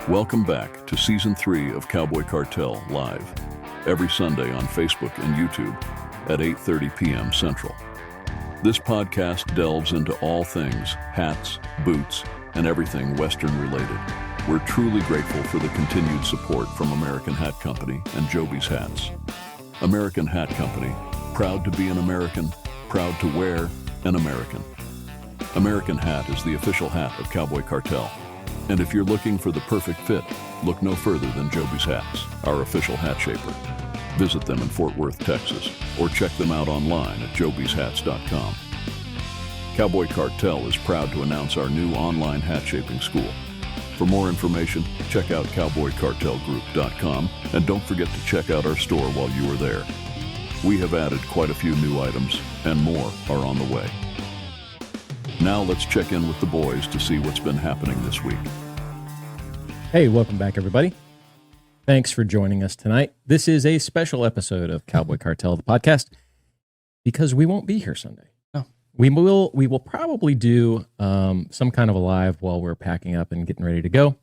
Welcome back to Season 3 of Cowboy Cartel Live, every Sunday on Facebook and YouTube at 8:30 p.m. Central. This podcast delves into all things hats, boots, and everything Western related. We're truly grateful for the continued support from American Hat Company and Joby's Hats. American Hat Company, proud to be an American, proud to wear an American. American Hat is the official hat of Cowboy Cartel. And if you're looking for the perfect fit, look no further than Joby's Hats, our official hat shaper. Visit them in Fort Worth, Texas, or check them out online at jobyshats.com. Cowboy Cartel is proud to announce our new online hat shaping school. For more information, check out cowboycartelgroup.com, and don't forget to check out our store while you are there. We have added quite a few new items, and more are on the way. Now let's check in with the boys to see what's been happening this week. Hey, welcome back, everybody. Thanks for joining us tonight. This is a special episode of Cowboy Cartel, the podcast, because we won't be here Sunday. No. We will probably do some kind of a live while we're packing up and getting ready to go.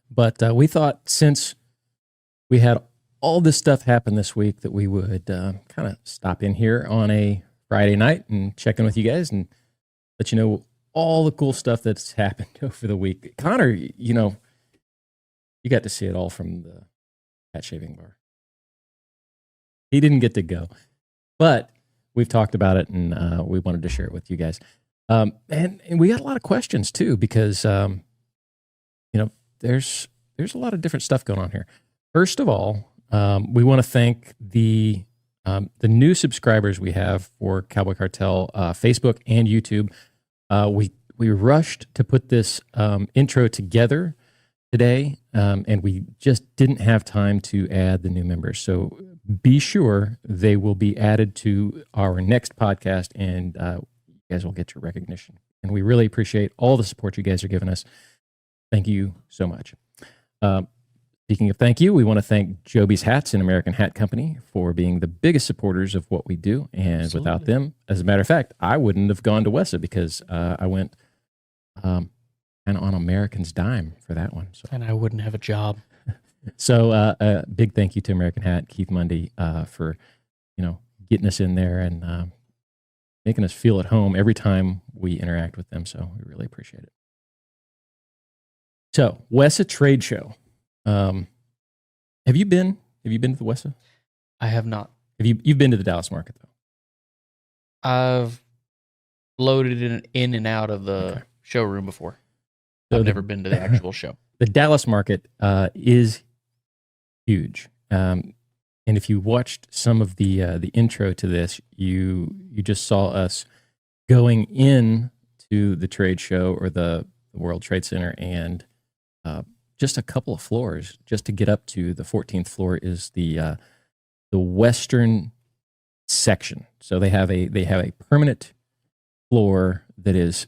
But we thought since we had all this stuff happen this week that we would kind of stop in here on a Friday night and check in with you guys and let you know all the cool stuff that's happened over the week. Connor, you got to see it all from the hat shaving bar. He didn't get to go, but we've talked about it, and we wanted to share it with you guys. And we got a lot of questions too, because there's a lot of different stuff going on here. First of all, we want to thank the new subscribers we have for Cowboy Cartel, Facebook and YouTube. We rushed to put this intro together today, and we just didn't have time to add the new members. So be sure they will be added to our next podcast, and you guys will get your recognition. And we really appreciate all the support you guys are giving us. Thank you so much. Speaking of thank you, we want to thank Joby's Hats and American Hat Company for being the biggest supporters of what we do. And Absolutely. Without them, as a matter of fact, I wouldn't have gone to WESA because I went kind of on American's dime for that one. So. And I wouldn't have a job. So a big thank you to American Hat, Keith Mundy, for getting us in there and making us feel at home every time we interact with them. So we really appreciate it. So WESA Trade Show. Have you been to the WESA? I have not. You've been to the Dallas market though? I've loaded in and out of the showroom before. So I've never been to the actual show. The Dallas market is huge. And if you watched some of the intro to this, you just saw us going in to the trade show or the World Trade Center, and just a couple of floors just to get up to the 14th floor is the Western section. So they have a permanent floor that is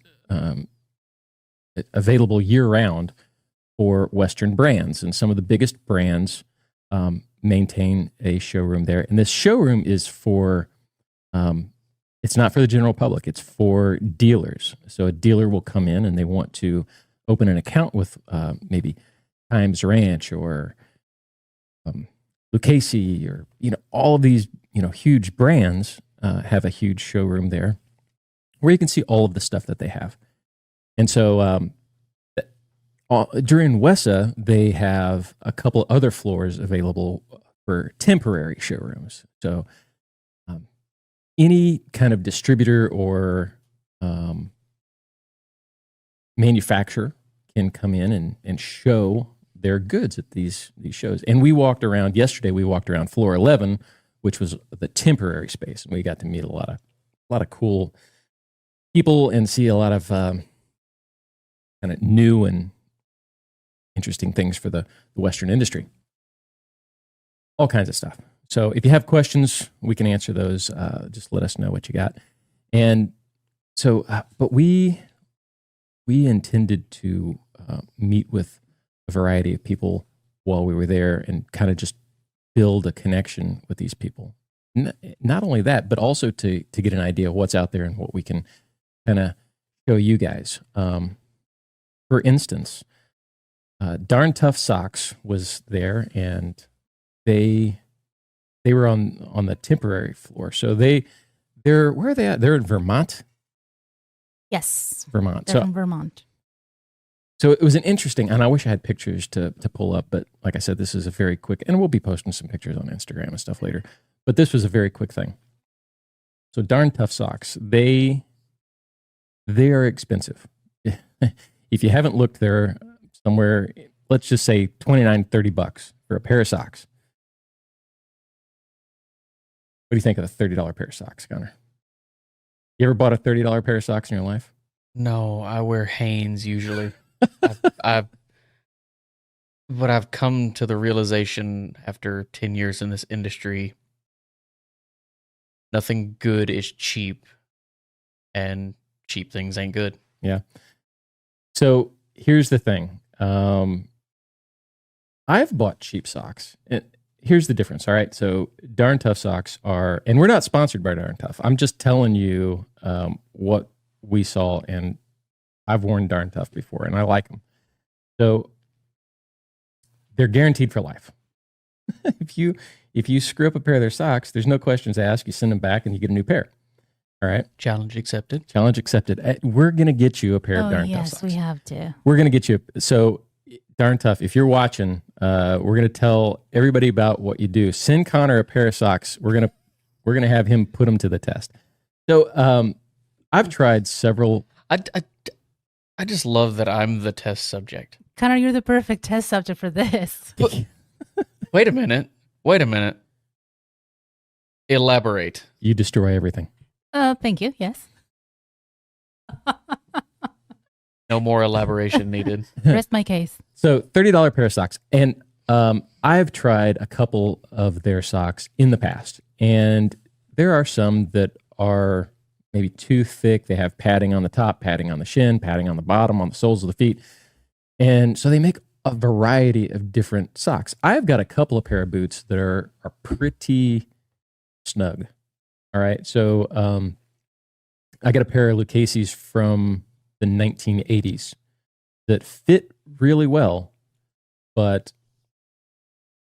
available year round for Western brands, and some of the biggest brands maintain a showroom there. And this showroom is for it's not for the general public; it's for dealers. So a dealer will come in and they want to open an account with maybe Times Ranch or Lucchese, or all of these huge brands have a huge showroom there where you can see all of the stuff that they have. And so during WESA, they have a couple other floors available for temporary showrooms. So any kind of distributor or manufacturer can come in and show their goods at these shows. And yesterday we walked around floor 11, which was the temporary space, and we got to meet a lot of cool people and see a lot of kind of new and interesting things for the Western industry. All kinds of stuff. So if you have questions, we can answer those. Just let us know what you got. And so, but we intended to meet with a variety of people while we were there and kind of just build a connection with these people. Not only that, but also to get an idea of what's out there and what we can kind of show you guys. For instance, Darn Tough Socks was there, and they were on the temporary floor. So they're where are they at? They're in Vermont. Yes. Vermont. They're from Vermont. So it was an interesting, and I wish I had pictures to pull up, but like I said, this is a very quick, and we'll be posting some pictures on Instagram and stuff later. But this was a very quick thing. So Darn Tough Socks, they are expensive. If you haven't looked, they're somewhere, let's just say $29-$30 for a pair of socks. What do you think of a $30 pair of socks, Connor? You ever bought a $30 pair of socks in your life? No, I wear Hanes usually. But I've come to the realization after 10 years in this industry, nothing good is cheap, and cheap things ain't good. Yeah. So here's the thing. I've bought cheap socks. Here's the difference. All right. So Darn Tough socks are, and we're not sponsored by Darn Tough. I'm just telling you what we saw, and I've worn Darn Tough before, and I like them. So they're guaranteed for life. If you screw up a pair of their socks, there's no questions asked. You send them back, and you get a new pair. All right. Challenge accepted. Challenge accepted. We're gonna get you a pair of Darn Tough socks. Yes, we have to. We're gonna get you. So Darn Tough, if you're watching, we're gonna tell everybody about what you do. Send Connor a pair of socks. We're gonna have him put them to the test. So I've tried several. I just love that I'm the test subject. Connor, you're the perfect test subject for this. Wait a minute. Elaborate. You destroy everything. Thank you. Yes. No more elaboration needed. Rest my case. So $30 pair of socks, and I've tried a couple of their socks in the past, and there are some that are maybe too thick. They have padding on the top, padding on the shin, padding on the bottom, on the soles of the feet, and so they make a variety of different socks. I've got a couple of pair of boots that are pretty snug. All right, so I got a pair of Lucchese's from the 1980s that fit really well, but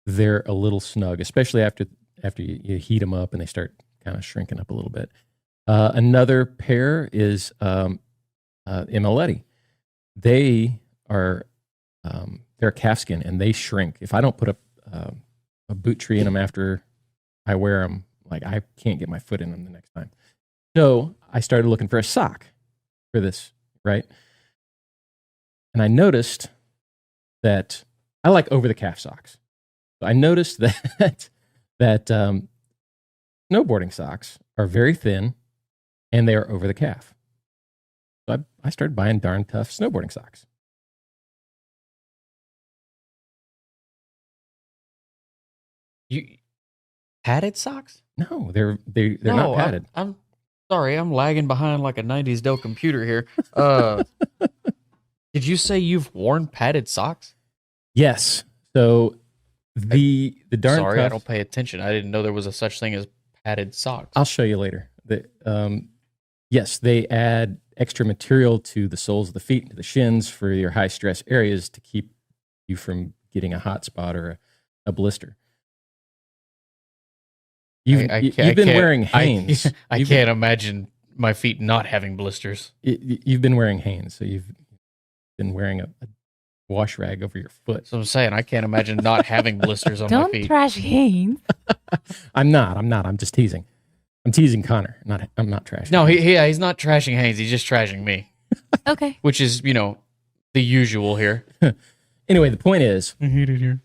they're a little snug, especially after you heat them up and they start kind of shrinking up a little bit. Another pair is Emaletti. They are they're calfskin and they shrink. If I don't put a boot tree in them after I wear them, like I can't get my foot in them the next time. So I started looking for a sock for this, right? And I noticed that I like over the calf socks. So I noticed that snowboarding socks are very thin and they are over the calf. So I started buying Darn Tough snowboarding socks. You padded socks? No, they're No, not padded. I'm sorry, I'm lagging behind like a 90s Dell computer here. Did you say you've worn padded socks? Yes. So the Darn Sorry, Tough, I don't pay attention. I didn't know there was a such thing as padded socks. I'll show you later. Yes, they add extra material to the soles of the feet, to the shins for your high stress areas to keep you from getting a hot spot or a blister. You've been wearing Hanes. I can't imagine my feet not having blisters. You've been wearing Hanes, so you've been wearing a wash rag over your foot. So I'm saying I can't imagine not having blisters on my Don't feet. trash Haynes. I'm not. I'm just teasing. I'm teasing Connor. I'm not trashing. No, he's not trashing Haynes. He's just trashing me. Okay. Which is, the usual here. Anyway, the point is, I hate it here.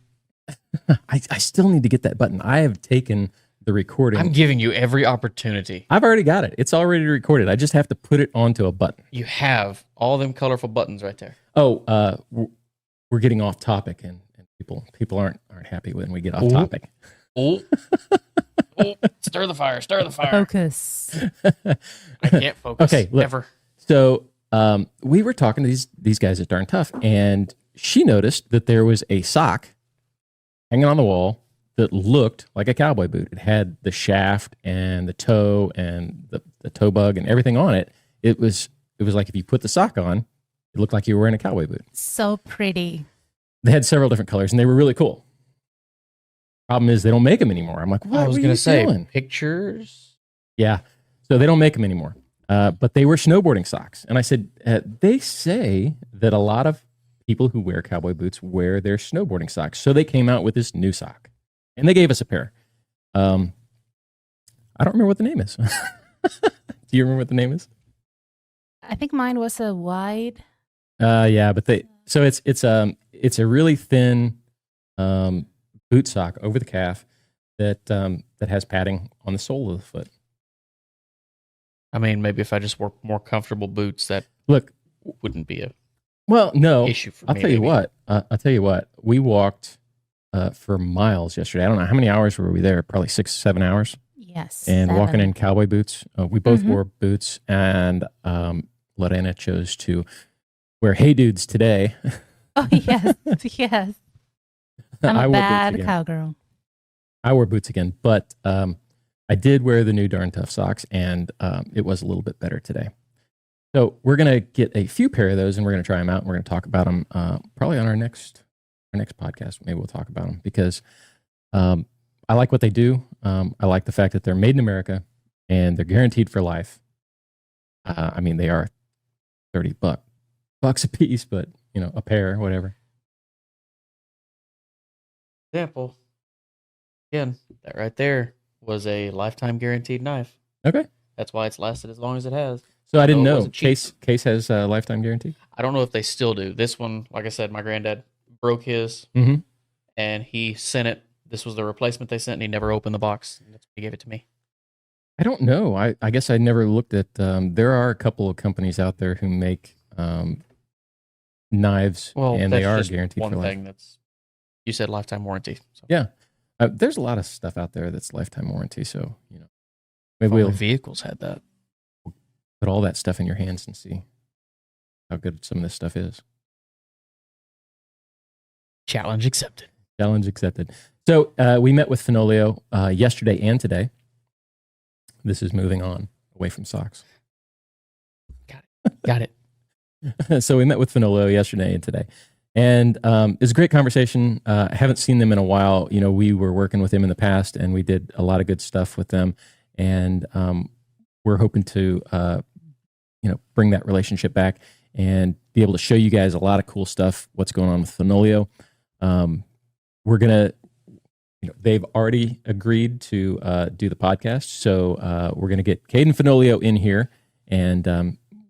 I still need to get that button. I have taken the recording. I'm giving you every opportunity. I've already got it. It's already recorded. I just have to put it onto a button. You have all them colorful buttons right there. Oh, we're getting off topic, and people aren't happy when we get off topic. Oh. Stir the fire. Focus. I can't focus. Okay, look. Ever. So we were talking to these guys at Darn Tough, and she noticed that there was a sock hanging on the wall that looked like a cowboy boot. It had the shaft and the toe and the toe bug and everything on it. It was it was like if you put the sock on, it looked like you were wearing a cowboy boot. So pretty. They had several different colors, and they were really cool. Problem is, they don't make them anymore. I'm like, what I was were going you to say doing? pictures. Yeah. So they don't make them anymore. But they were snowboarding socks. And I said, they say that a lot of people who wear cowboy boots wear their snowboarding socks. So they came out with this new sock. And they gave us a pair. I don't remember what the name is. Do you remember what the name is? I think mine was a wide. Yeah, but it's a really thin boot sock over the calf that has padding on the sole of the foot. I mean, maybe if I just wore more comfortable boots, that wouldn't be a issue for me. I'll tell you what. We walked for miles yesterday. I don't know how many hours were we there. Probably 6-7 hours. Yes. And 7. walking in cowboy boots. We both wore boots, and Lorena chose to wear Hey Dudes today. Oh, yes. Yes. I'm a bad cowgirl. I wore boots again, but I did wear the new Darn Tough socks, and it was a little bit better today. So we're going to get a few pair of those, and we're going to try them out, and we're going to talk about them probably on our next podcast. Maybe we'll talk about them because I like what they do. I like the fact that they're made in America, and they're guaranteed for life. I mean, they are $30 a piece, but a pair, whatever. Example. Again, that right there was a lifetime guaranteed knife. Okay. That's why it's lasted as long as it has. So I didn't it know. wasn't cheap. Case has a lifetime guarantee? I don't know if they still do. This one, like I said, my granddad broke his, and he sent it. This was the replacement they sent, and he never opened the box. And that's when he gave it to me. I don't know. I guess I never looked at. There are a couple of companies out there who make knives, and they are guaranteed for life. One thing that's, you said lifetime warranty. So. Yeah, there's a lot of stuff out there that's lifetime warranty. So maybe we'll vehicles had that. Put all that stuff in your hands and see how good some of this stuff is. Challenge accepted. Challenge accepted. So we met with Fenolio yesterday and today. This is moving on away from socks. Got it. So we met with Fenolio yesterday and today. And it was a great conversation. I haven't seen them in a while. We were working with them in the past, and we did a lot of good stuff with them. And we're hoping to, bring that relationship back and be able to show you guys a lot of cool stuff, what's going on with Fenolio. We're going to, they've already agreed to do the podcast. So we're going to get Caden Fenolio in here, and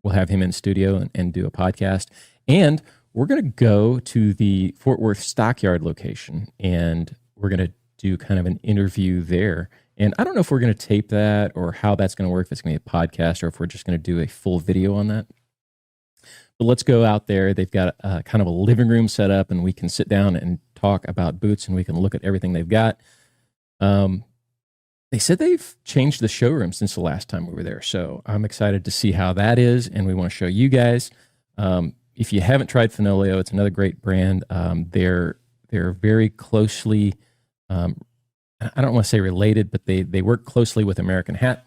we'll have him in studio and do a podcast. And we're going to go to the Fort Worth Stockyard location, and we're going to do kind of an interview there. And I don't know if we're going to tape that or how that's going to work, if it's going to be a podcast or if we're just going to do a full video on that. But let's go out there. They've got kind of a living room set up, and we can sit down and talk about boots, and we can look at everything they've got. They said they've changed the showroom since the last time we were there. So I'm excited to see how that is, and we want to show you guys. If you haven't tried Fenolio, it's another great brand. They're very closely, I don't want to say related, but they work closely with American Hat.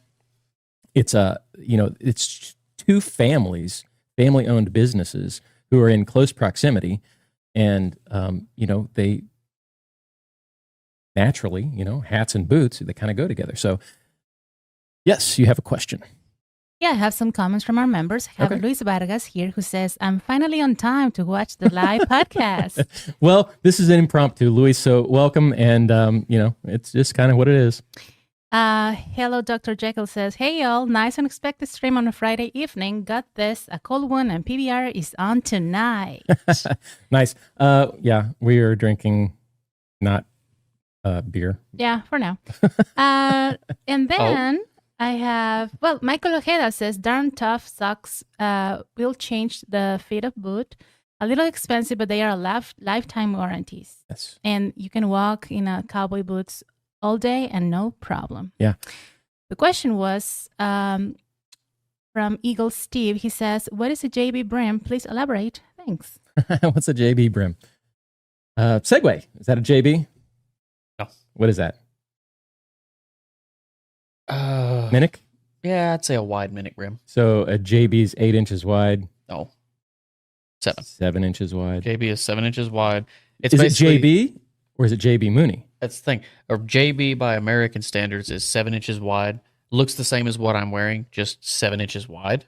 It's it's two family-owned businesses who are in close proximity, and they naturally, hats and boots, they kind of go together. So, yes, you have a question. Yeah, I have some comments from our members. I have Luis Vargas here who says, I'm finally on time to watch the live podcast. Well, this is an impromptu, Luis, so welcome. And, it's just kind of what it is. Hello, Dr. Jekyll says, hey, y'all, nice unexpected stream on a Friday evening. Got this, a cold one, and PBR is on tonight. Nice. Yeah, we are drinking not beer. Yeah, for now. And then... I have, Michael Ojeda says, darn tough socks will change the fit of boot. A little expensive, but they are lifetime warranties. Yes. And you can walk in a cowboy boots all day and no problem. Yeah. The question was from Eagle Steve. He says, what is a JB brim? Please elaborate. Thanks. What's a JB brim? Segway. Is that a JB? No. What is that? Minnick? Yeah, I'd say a wide mini brim. So a JB's 8 inches wide, No, 7. 7 inches wide. JB is 7 inches wide. It's Is it basically JB or is it JB Mooney? That's the thing. A JB by American standards is 7 inches wide. Looks the same as what I'm wearing, just 7 inches wide.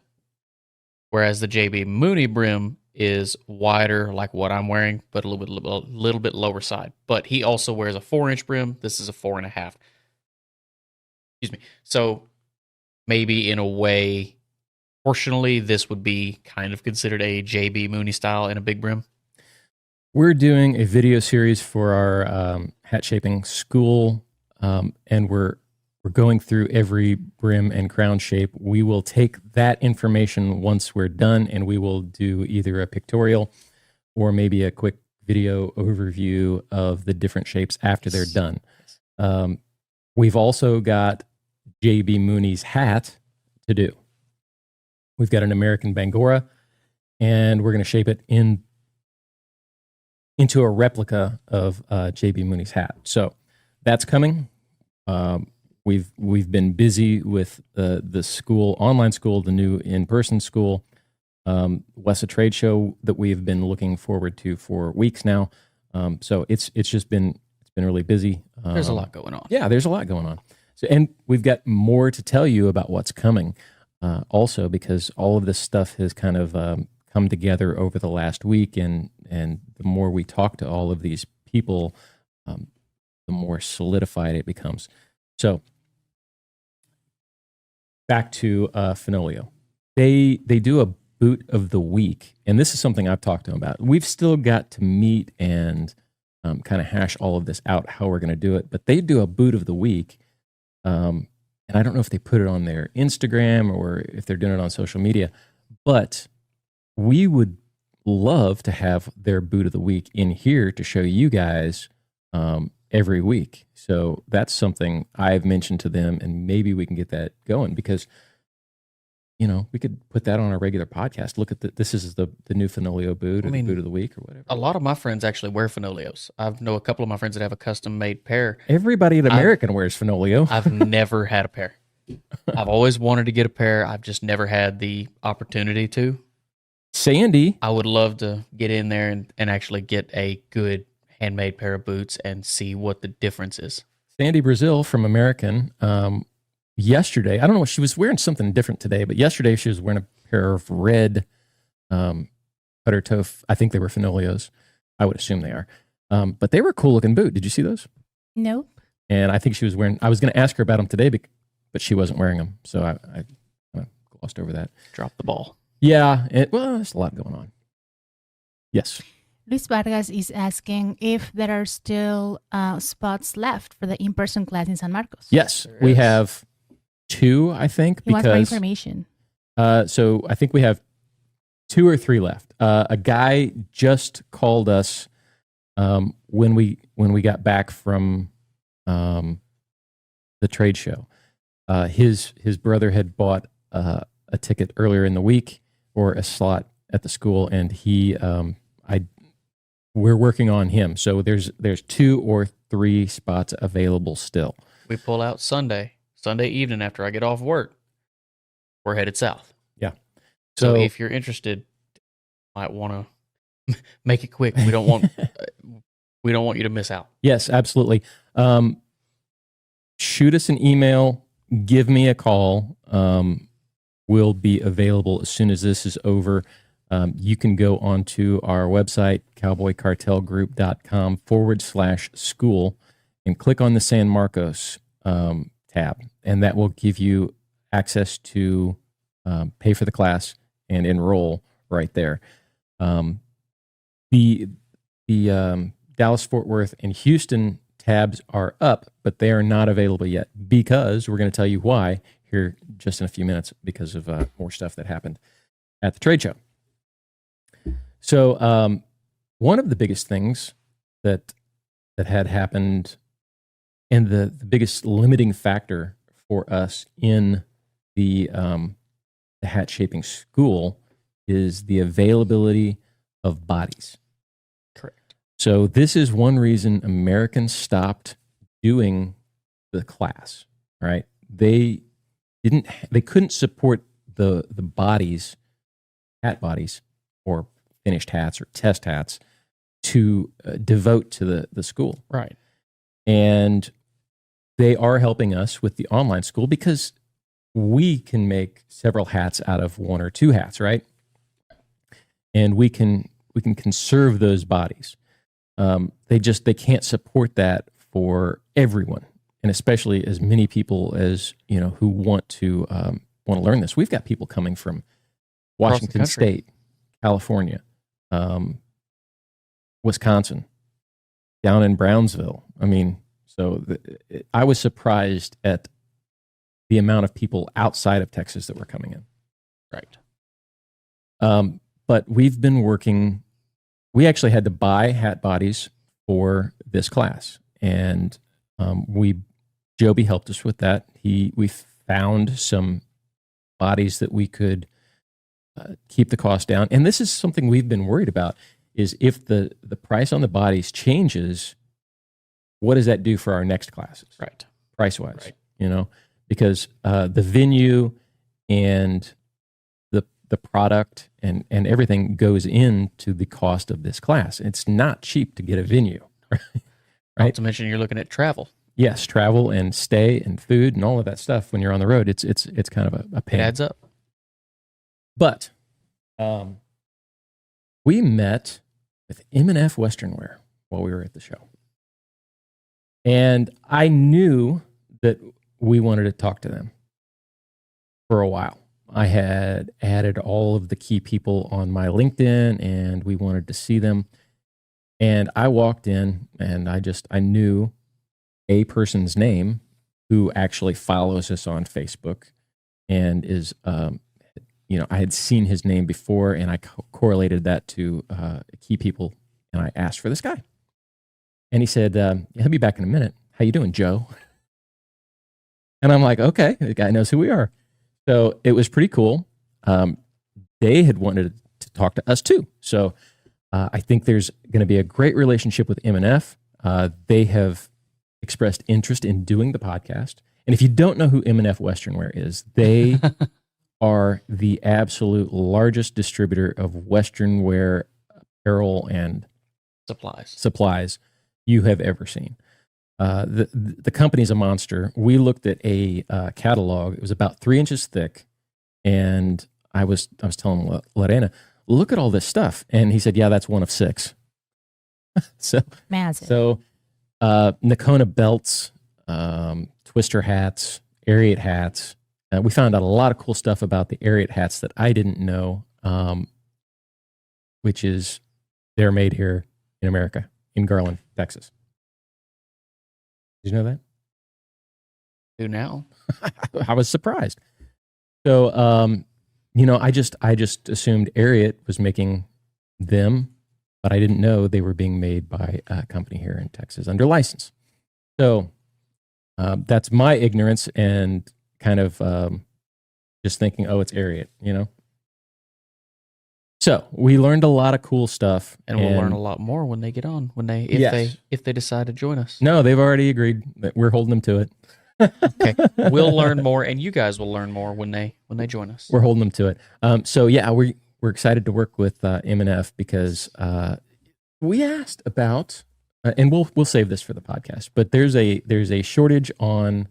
Whereas the JB Mooney brim is wider, like what I'm wearing, but a little bit lower side. But he also wears a 4-inch brim. This is a 4.5. Excuse me. So maybe in a way, proportionally, this would be kind of considered a JB Mooney style in a big brim. We're doing a video series for our hat shaping school, and we're going through every brim and crown shape. We will take that information once we're done, and we will do either a pictorial or maybe a quick video overview of the different shapes after they're done. We've also got JB Mooney's hat to do. We've got an American Bangora, and we're going to shape it into a replica of JB Mooney's hat. So that's coming. We've been busy with the school, online school, the new in-person school, WESA trade show that we've been looking forward to for weeks now. So it's been really busy. There's a lot going on. Yeah, there's a lot going on. So, and we've got more to tell you about what's coming, also because all of this stuff has kind of come together over the last week, and the more we talk to all of these people, the more solidified it becomes. So back to Fenolio. They do a boot of the week, and this is something I've talked to them about. We've still got to meet and kind of hash all of this out, how we're going to do it, but they do a boot of the week, and I don't know if they put it on their Instagram or if they're doing it on social media, but we would love to have their boot of the week in here to show you guys every week. So that's something I've mentioned to them, and maybe we can get that going because, you know, we could put that on a regular podcast. Look at this is the new Fenolio boot or the boot of the week or whatever. A lot of my friends actually wear Fenolios. I know a couple of my friends that have a custom made pair. Everybody at American wears Fenolio. I've never had a pair. I've always wanted to get a pair. I've just never had the opportunity to. Sandy. I would love to get in there and actually get a good handmade pair of boots and see what the difference is. Sandy Brazil from American, yesterday, I don't know, she was wearing something different today, but yesterday she was wearing a pair of red putter toe, I think they were Fenolios. I would assume they are. But they were a cool looking boot. Did you see those? Nope. And I think she was wearing, I was going to ask her about them today, but she wasn't wearing them. So I kind of glossed over that. Drop the ball. Yeah. Well, there's a lot going on. Yes. Luis Vargas is asking if there are still spots left for the in-person class in San Marcos. Yes, we have 2, I think. He wants more information. So I think we have 2 or 3 left. A guy just called us when we got back from the trade show. His brother had bought a ticket earlier in the week or a slot at the school, and we're working on him. So there's 2 or 3 spots available still. We pull out Sunday evening after I get off work. We're headed south. Yeah. So if you're interested, might want to make it quick. We don't want you to miss out. Yes, absolutely. Shoot us an email. Give me a call. We'll be available as soon as this is over. You can go onto our website, cowboycartelgroup.com/school, and click on the San Marcos tab, and that will give you access to pay for the class and enroll right there. The Dallas-Fort Worth and Houston tabs are up, but they are not available yet because we're going to tell you why here just in a few minutes because of more stuff that happened at the trade show. So one of the biggest things that had happened and the biggest limiting factor for us in the hat shaping school is the availability of bodies. Correct. So this is one reason Americans stopped doing the class, right? They they couldn't support the bodies, hat bodies, or finished hats or test hats to devote to the school. Right. And they are helping us with the online school because we can make several hats out of one or two hats, right? And we can conserve those bodies. They can't support that for everyone, and especially as many people as who want to learn this. We've got people coming from Washington State, California, Wisconsin, down in Brownsville. I mean, so I was surprised at the amount of people outside of Texas that were coming in. Right. But we've been working. We actually had to buy hat bodies for this class, and Joby helped us with that. We found some bodies that we could keep the cost down. And this is something we've been worried about: is if the price on the bodies changes, what does that do for our next classes? Right. Price wise, right. Because the venue and the product and everything goes into the cost of this class. It's not cheap to get a venue, right? Not to mention you're looking at travel. Yes, travel and stay and food and all of that stuff. When you're on the road, it's kind of a pain. It adds up. But we met with M&F Western Wear while we were at the show. And I knew that we wanted to talk to them for a while. I had added all of the key people on my LinkedIn, and we wanted to see them. And I walked in, and I knew a person's name who actually follows us on Facebook and is, I had seen his name before, and I correlated that to key people, and I asked for this guy. And he said, he'll be back in a minute. How you doing, Joe? And I'm like, okay, the guy knows who we are. So it was pretty cool. They had wanted to talk to us too. So I think there's going to be a great relationship with M&F. They have expressed interest in doing the podcast. And if you don't know who M&F Western Wear is, they are the absolute largest distributor of Western wear apparel and supplies you have ever seen. The company's a monster. We looked at a catalog. It was about 3 inches thick, and I was telling Lorena, look at all this stuff, and he said, "Yeah, that's one of 6." So massive. So Nakona belts, twister hats, Ariat hats. We found out a lot of cool stuff about the Ariat hats that I didn't know, which is they're made here in America, in Garland, Texas. Did you know that? Do now? I was surprised. So, I just assumed Ariat was making them, but I didn't know they were being made by a company here in Texas under license. So that's my ignorance and kind of just thinking, oh, it's Ariat, So we learned a lot of cool stuff, and we'll learn a lot more when they get on. If they decide to join us. No, they've already agreed that we're holding them to it. Okay, we'll learn more, and you guys will learn more when they join us. We're holding them to it. So yeah, we're excited to work with M&F because we asked about, and we'll save this for the podcast. But there's a shortage on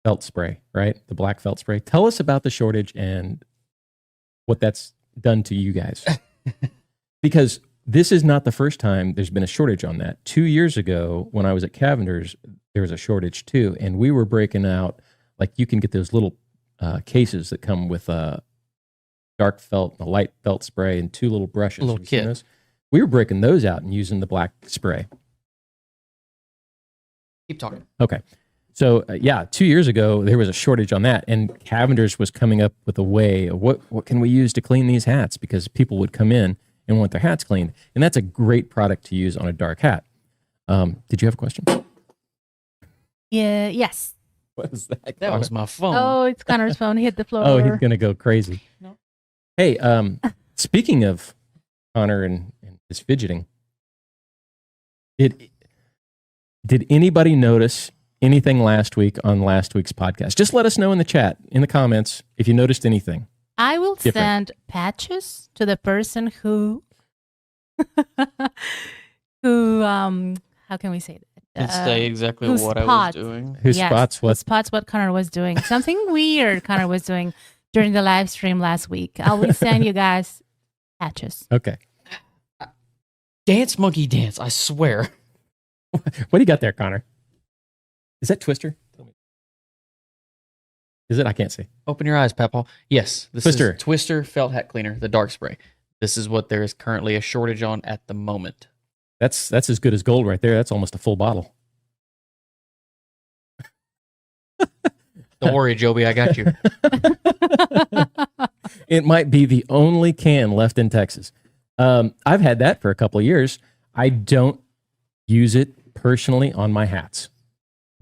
felt spray, right? The black felt spray. Tell us about the shortage and what that's done to you guys. Because this is not the first time there's been a shortage on that. 2 years ago, when I was at Cavender's, there was a shortage too. And we were breaking out, like you can get those little cases that come with a dark felt, a light felt spray, and 2 little brushes. A little kit. We were breaking those out and using the black spray. Keep talking. Okay. So, 2 years ago, there was a shortage on that, and Cavender's was coming up with a way of what can we use to clean these hats, because people would come in and want their hats cleaned, and that's a great product to use on a dark hat. Did you have a question? Yeah. Yes. What was that? That was my phone. Oh, it's Connor's phone. He hit the floor. Oh, he's going to go crazy. No. Hey, speaking of Connor and his fidgeting, did anybody notice anything last week on last week's podcast, just let us know in the chat, in the comments, if you noticed anything. I will different. send patches to the person who how can we say that? Can say exactly who what I was spots- doing. Who spots who what? spots what Connor was doing. Something weird Connor was doing during the live stream last week. I will send you guys patches. Okay. Dance monkey dance, I swear. What do you got there, Connor? Is that Twister? Is it? I can't see. Open your eyes, Papaw. Yes, this Twister. is Twister Felt Hat Cleaner, the dark spray. This is what there is currently a shortage on at the moment. That's as good as gold right there. That's almost a full bottle. Don't worry, Joby, I got you. It might be the only can left in Texas. I've had that for a couple of years. I don't use it personally on my hats,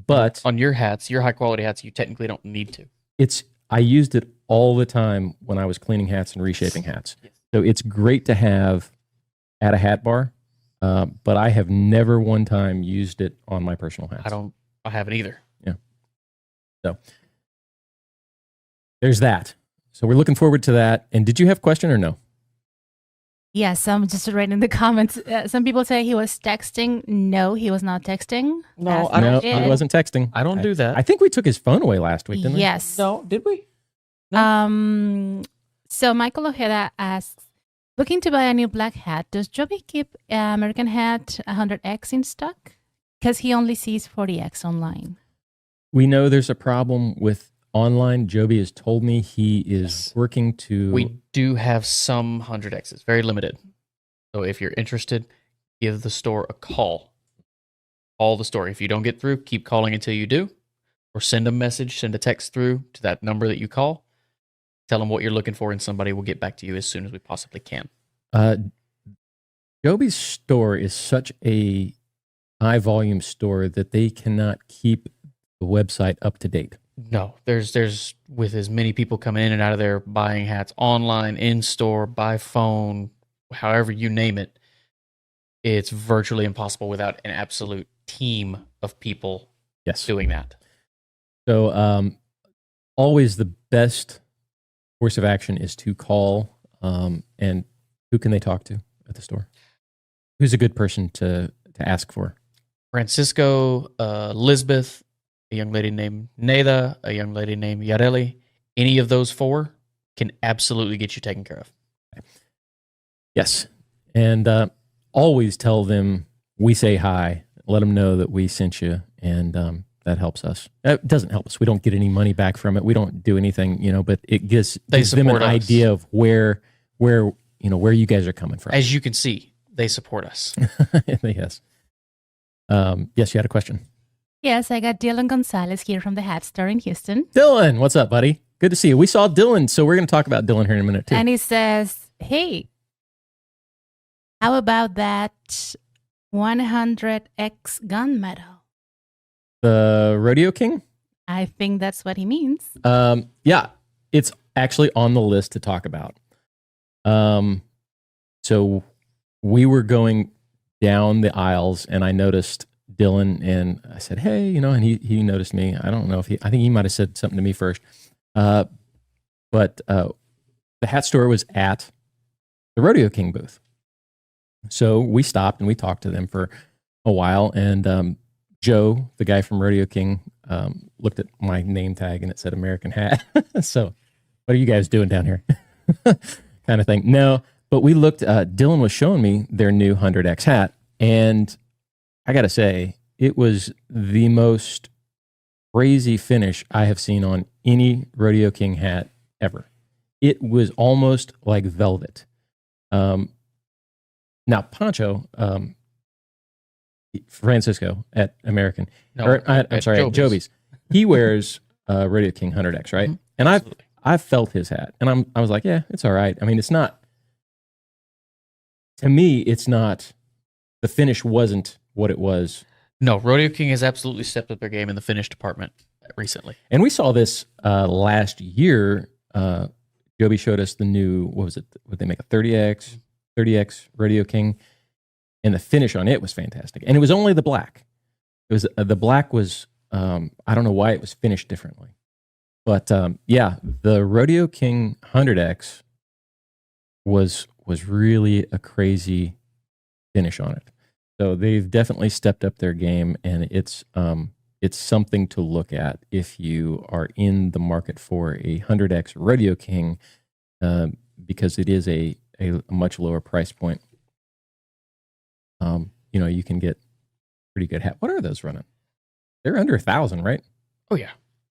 but On your hats, your high quality hats, you technically don't need to. I used it all the time when I was cleaning hats and reshaping hats. Yes. So it's great to have at a hat bar, but I have never one time used it on my personal hats. I haven't either. So there's that. So we're looking forward to that. And did you have a question or no? Yes, I'm just writing in the comments. Some people say he was texting. No, he was not texting. No, That's I don't- No, not he it. wasn't texting. I don't do that. I think we took his phone away last week, didn't we? Yes. No, did we? So Michael Ojeda asks, looking to buy a new black hat. Does Joby keep American Hat 100X in stock? Because he only sees 40X online. We know there's a problem with online. Joby has told me he is working to. We do have some 100Xs, very limited. So if you're interested, give the store a call. Call the store. If you don't get through, keep calling until you do. Or send a message, send a text through to that number that you call. Tell them what you're looking for, and somebody will get back to you as soon as we possibly can. Joby's store is such a high volume store that they cannot keep the website up to date. No, there's with as many people coming in and out of there buying hats online, in store, by phone, however you name it, it's virtually impossible without an absolute team of people Yes. doing that. So always the best course of action is to call. And who can they talk to at the store? Who's a good person to ask for? Francisco, Lisbeth, a young lady named Neda, a young lady named Yareli. Any of those four can absolutely get you taken care of. Yes. And always tell them we say hi. Let them know that we sent you. And that helps us. It doesn't help us. We don't get any money back from it. We don't do anything, but it gives them an support us. idea of where you guys are coming from. As you can see, they support us. Yes. Yes, you had a question. Yes, I got Dylan Gonzalez here from the Hat Store in Houston. Dylan, what's up, buddy? Good to see you. We saw Dylan, so we're going to talk about Dylan here in a minute, too. And he says, hey, how about that 100X gunmetal? The Rodeo King? I think that's what he means. Yeah, it's actually on the list to talk about. So we were going down the aisles, and I noticed Dylan, and I said, hey, and he noticed me. I don't know if I think he might have said something to me first. But the hat store was at the Rodeo King booth. So we stopped and we talked to them for a while. And Joe, the guy from Rodeo King, looked at my name tag and it said American Hat. So what are you guys doing down here? Kind of thing. No, but we looked, Dylan was showing me their new 100X hat. And I got to say, it was the most crazy finish I have seen on any Rodeo King hat ever. It was almost like velvet. Now, Pancho, Francisco at American, I'm sorry, at Joby's, he wears Rodeo King 100X, right? Mhm. And Absolutely. I've felt his hat, and I was like, yeah, it's all right. I mean, it's not, to me, it's not, the finish wasn't what it was. No, Rodeo King has absolutely stepped up their game in the finish department recently. And we saw this last year. Joby showed us the new, what was it? Would they make a 30X Rodeo King? And the finish on it was fantastic. And it was only the black. It was the black was I don't know why it was finished differently. But yeah, the Rodeo King 100X was really a crazy finish on it. So they've definitely stepped up their game, and it's something to look at if you are in the market for a 100X Rodeo King, because it is a much lower price point. You can get pretty good hat. What are those running? They're under 1,000, right? Oh yeah.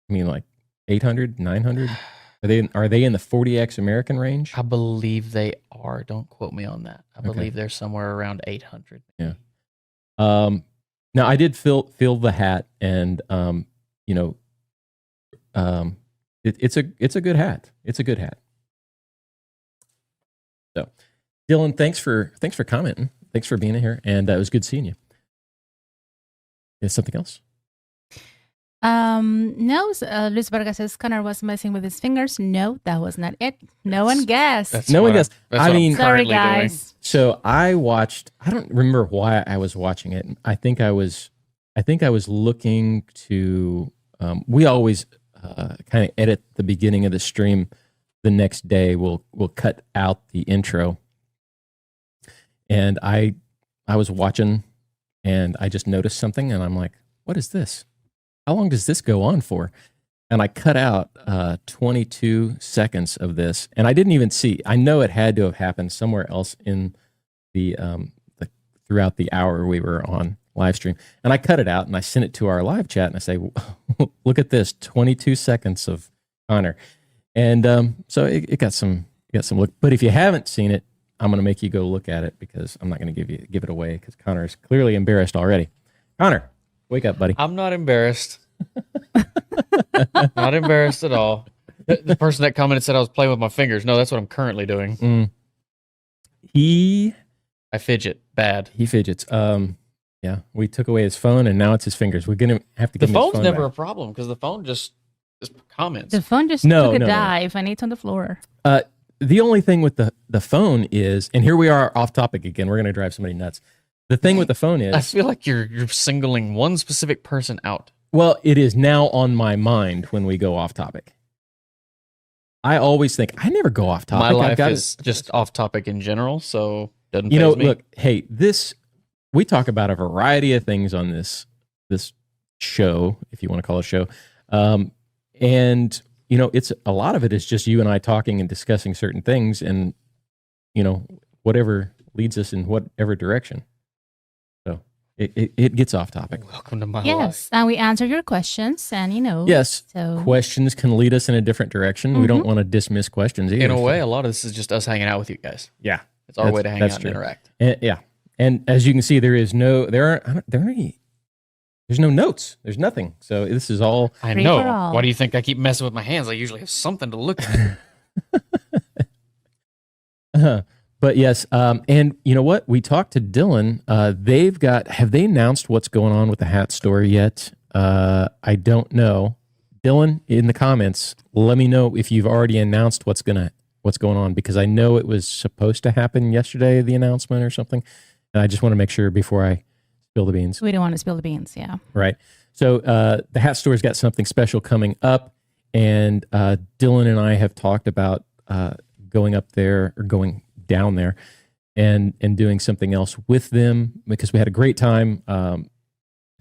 I mean, like 800, 900. Are they in the 40X American range? I believe they are. Don't quote me on that. I believe they're somewhere around 800. Yeah. Now I did feel the hat, and it's a good hat. It's a good hat. So, Dylan, thanks for commenting. Thanks for being here, and it was good seeing you. Is something else? No, Luis Vargas says Connor was messing with his fingers. No, that was not it. No one guessed. No one guessed. I mean, sorry, guys. So I don't remember why I was watching it. I think I was looking to, we always kind of edit the beginning of the stream. The next day we'll cut out the intro. And I was watching, and I just noticed something, and I'm like, what is this? How long does this go on for? And I cut out 22 seconds of this, and I didn't even see. I know it had to have happened somewhere else in the throughout the hour we were on live stream. And I cut it out, and I sent it to our live chat, and I say, look at this, 22 seconds of Connor. And so it got some look. But if you haven't seen it, I'm going to make you go look at it, because I'm not going to give it away, because Connor is clearly embarrassed already. Connor, wake up, buddy. I'm not embarrassed. Not embarrassed at all. The person that commented said I was playing with my fingers. No, that's what I'm currently doing. I fidget bad. He fidgets. Yeah, we took away his phone, and now it's his fingers. We're going to have to give him his phone phone's never back. a problem, because the phone just comments. The phone just took a dive, and it's on the floor. The only thing with the phone is, and here we are off topic again. We're going to drive somebody nuts. The thing with the phone is, I feel like you're singling one specific person out. Well, it is now on my mind when we go off topic. I always think, I never go off topic. My life is just off topic in general, so doesn't faze me. Look, hey, we talk about a variety of things on this show, if you want to call it a show. And it's a lot of it is just you and I talking and discussing certain things, and whatever leads us in whatever direction. So it gets off topic. Welcome to my life. Yes, and we answer your questions, and Yes, so questions can lead us in a different direction. Mm-hmm. We don't want to dismiss questions either. In a way, a lot of this is just us hanging out with you guys. Yeah, it's our way to hang out and interact. Yeah, and as you can see, there's no notes. There's nothing. So this is all. I know. Why do you think I keep messing with my hands? I usually have something to look at. But yes, and you know what? We talked to Dylan. Have they announced what's going on with the hat store yet? I don't know. Dylan, in the comments, let me know if you've already announced what's going on, because I know it was supposed to happen yesterday, the announcement or something. And I just want to make sure before I spill the beans. We don't want to spill the beans, yeah. Right. So the hat store's got something special coming up, and Dylan and I have talked about going up there, or going down there, and doing something else with them, because we had a great time.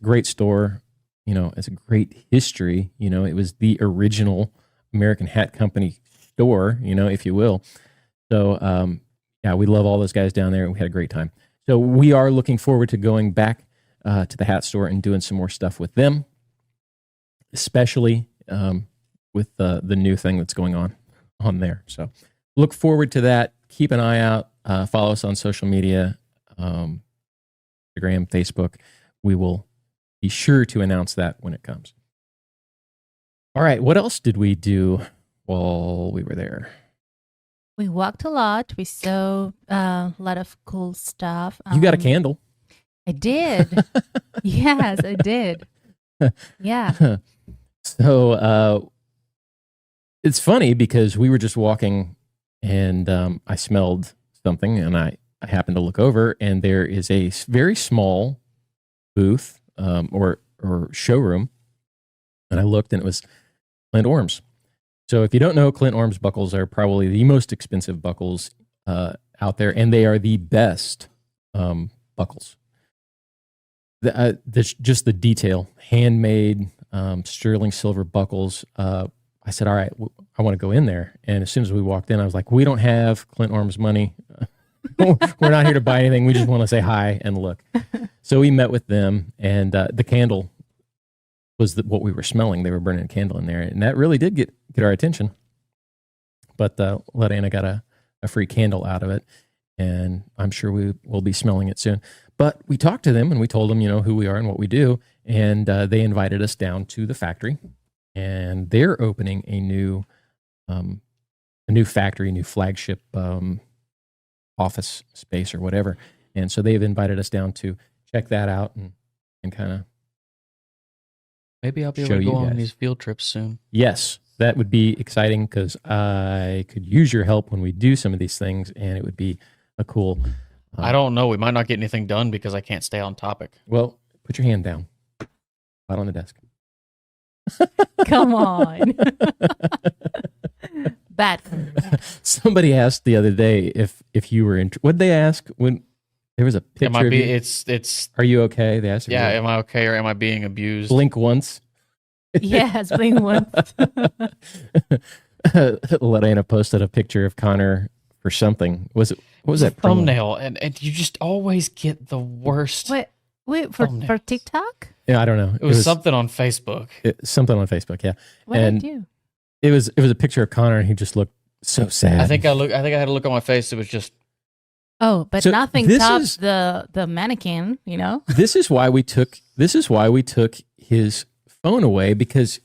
Great store, it's a great history. It was the original American Hat Company store, if you will. So yeah, we love all those guys down there, and we had a great time. So we are looking forward to going back to the hat store and doing some more stuff with them, especially with the new thing that's going on there. So look forward to that. Keep an eye out. Follow us on social media, Instagram, Facebook. We will be sure to announce that when it comes. All right. What else did we do while we were there? We walked a lot. We saw a lot of cool stuff. You got a candle. I did. Yes, I did. Yeah. So it's funny, because we were just walking, and I smelled something, and I happened to look over, and there is a very small booth or showroom And I looked, and it was Clint Orms. So if you don't know, Clint Orms buckles are probably the most expensive buckles out there, and they are the best buckles. Just the detail, handmade sterling silver buckles. I said, all right, I want to go in there. And as soon as we walked in, I was like, we don't have Clint Orms money. We're not here to buy anything. We just want to say hi and look. So we met with them, and the candle was what we were smelling. They were burning a candle in there, and that really did get our attention. But Lorena got a free candle out of it, and I'm sure we will be smelling it soon. But we talked to them, and we told them, who we are and what we do, and they invited us down to the factory, and they're opening a new factory, new flagship office space or whatever. And so they've invited us down to check that out and kind of maybe I'll be able to go on these field trips soon. Yes, that would be exciting because I could use your help when we do some of these things, and it would be a cool... I don't know. We might not get anything done because I can't stay on topic. Well, put your hand down. Out on the desk. Come on. Bad. Somebody asked the other day if you were in... What'd they ask when there was a picture It might be, of you? it's... Are you okay? They asked. Yeah, am I okay or am I being abused? Blink once. Yes, blink once. Lorena posted a picture of Connor for something. What was that? Thumbnail, and you just always get the worst. Wait for TikTok? Yeah, I don't know. It was something on Facebook. Something on Facebook, yeah. What did I do? It was a picture of Connor, and he just looked so sad. I think I had a look on my face. It was just... Oh, but So nothing this tops is- the mannequin, This is why we took his phone away, because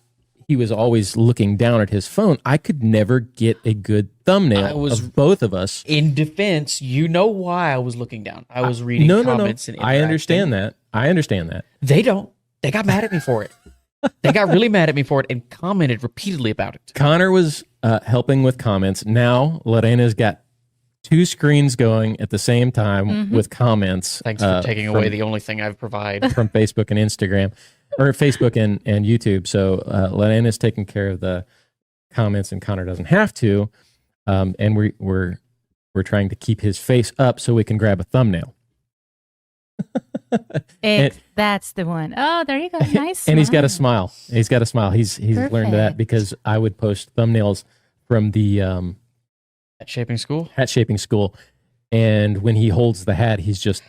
he was always looking down at his phone. I could never get a good thumbnail of both of us. In defense, you know why I was looking down. I was reading comments and I understand that. They don't. They got mad at me for it. They got really mad at me for it and commented repeatedly about it. Connor was helping with comments. Now Lorena's got two screens going at the same time with comments. Thanks for taking away the only thing I've provided from Facebook and Instagram, or Facebook and YouTube. So Lorena's taking care of the comments, and Connor doesn't have to. And we're trying to keep his face up so we can grab a thumbnail. That's the one. Oh, there you go. Nice. And he's got a smile. He's Perfect. learned that because I would post thumbnails from the Hat shaping school. And when he holds the hat, he's just...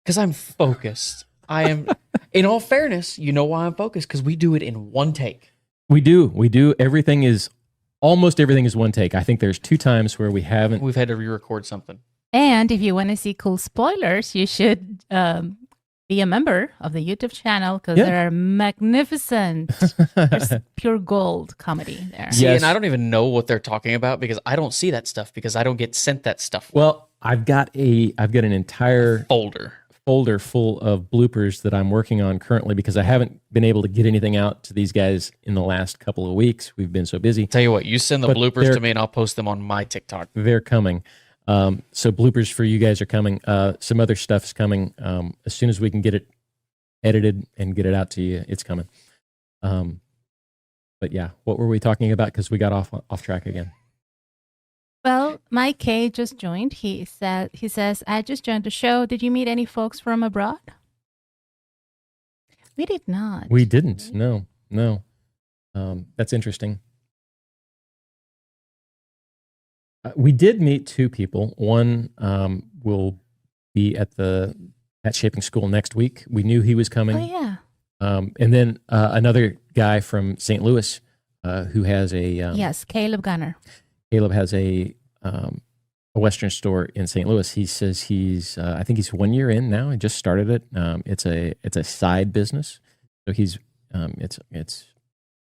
Because I'm focused. I am... In all fairness, you know why I'm focused? Because we do it in one take. We do. Almost everything is one take. I think there's 2 times where we've had to re-record something. And if you want to see cool spoilers, you should be a member of the YouTube channel because there are magnificent, there's pure gold comedy there. See, and I don't even know what they're talking about because I don't see that stuff because I don't get sent that stuff. Well, I've got an entire folder full of bloopers that I'm working on currently because I haven't been able to get anything out to these guys in the last couple of weeks. We've been so busy. Tell you what, you send the bloopers to me and I'll post them on my TikTok. They're coming. So bloopers for you guys are coming. Some other stuff's coming. As soon as we can get it edited and get it out to you, it's coming. But yeah, what were we talking about? Because we got off track again. Well, Mike K just joined. He says, I just joined the show. Did you meet any folks from abroad? We did not. We didn't. No. That's interesting. We did meet 2 people. One will be at the Hat Shaping School next week. We knew he was coming. Oh, yeah. And then another guy from St. Louis who has a... yes, Caleb Gunner. Caleb has a Western store in St. Louis. He says I think he's 1 year in now. He just started it. It's a side business. So he's it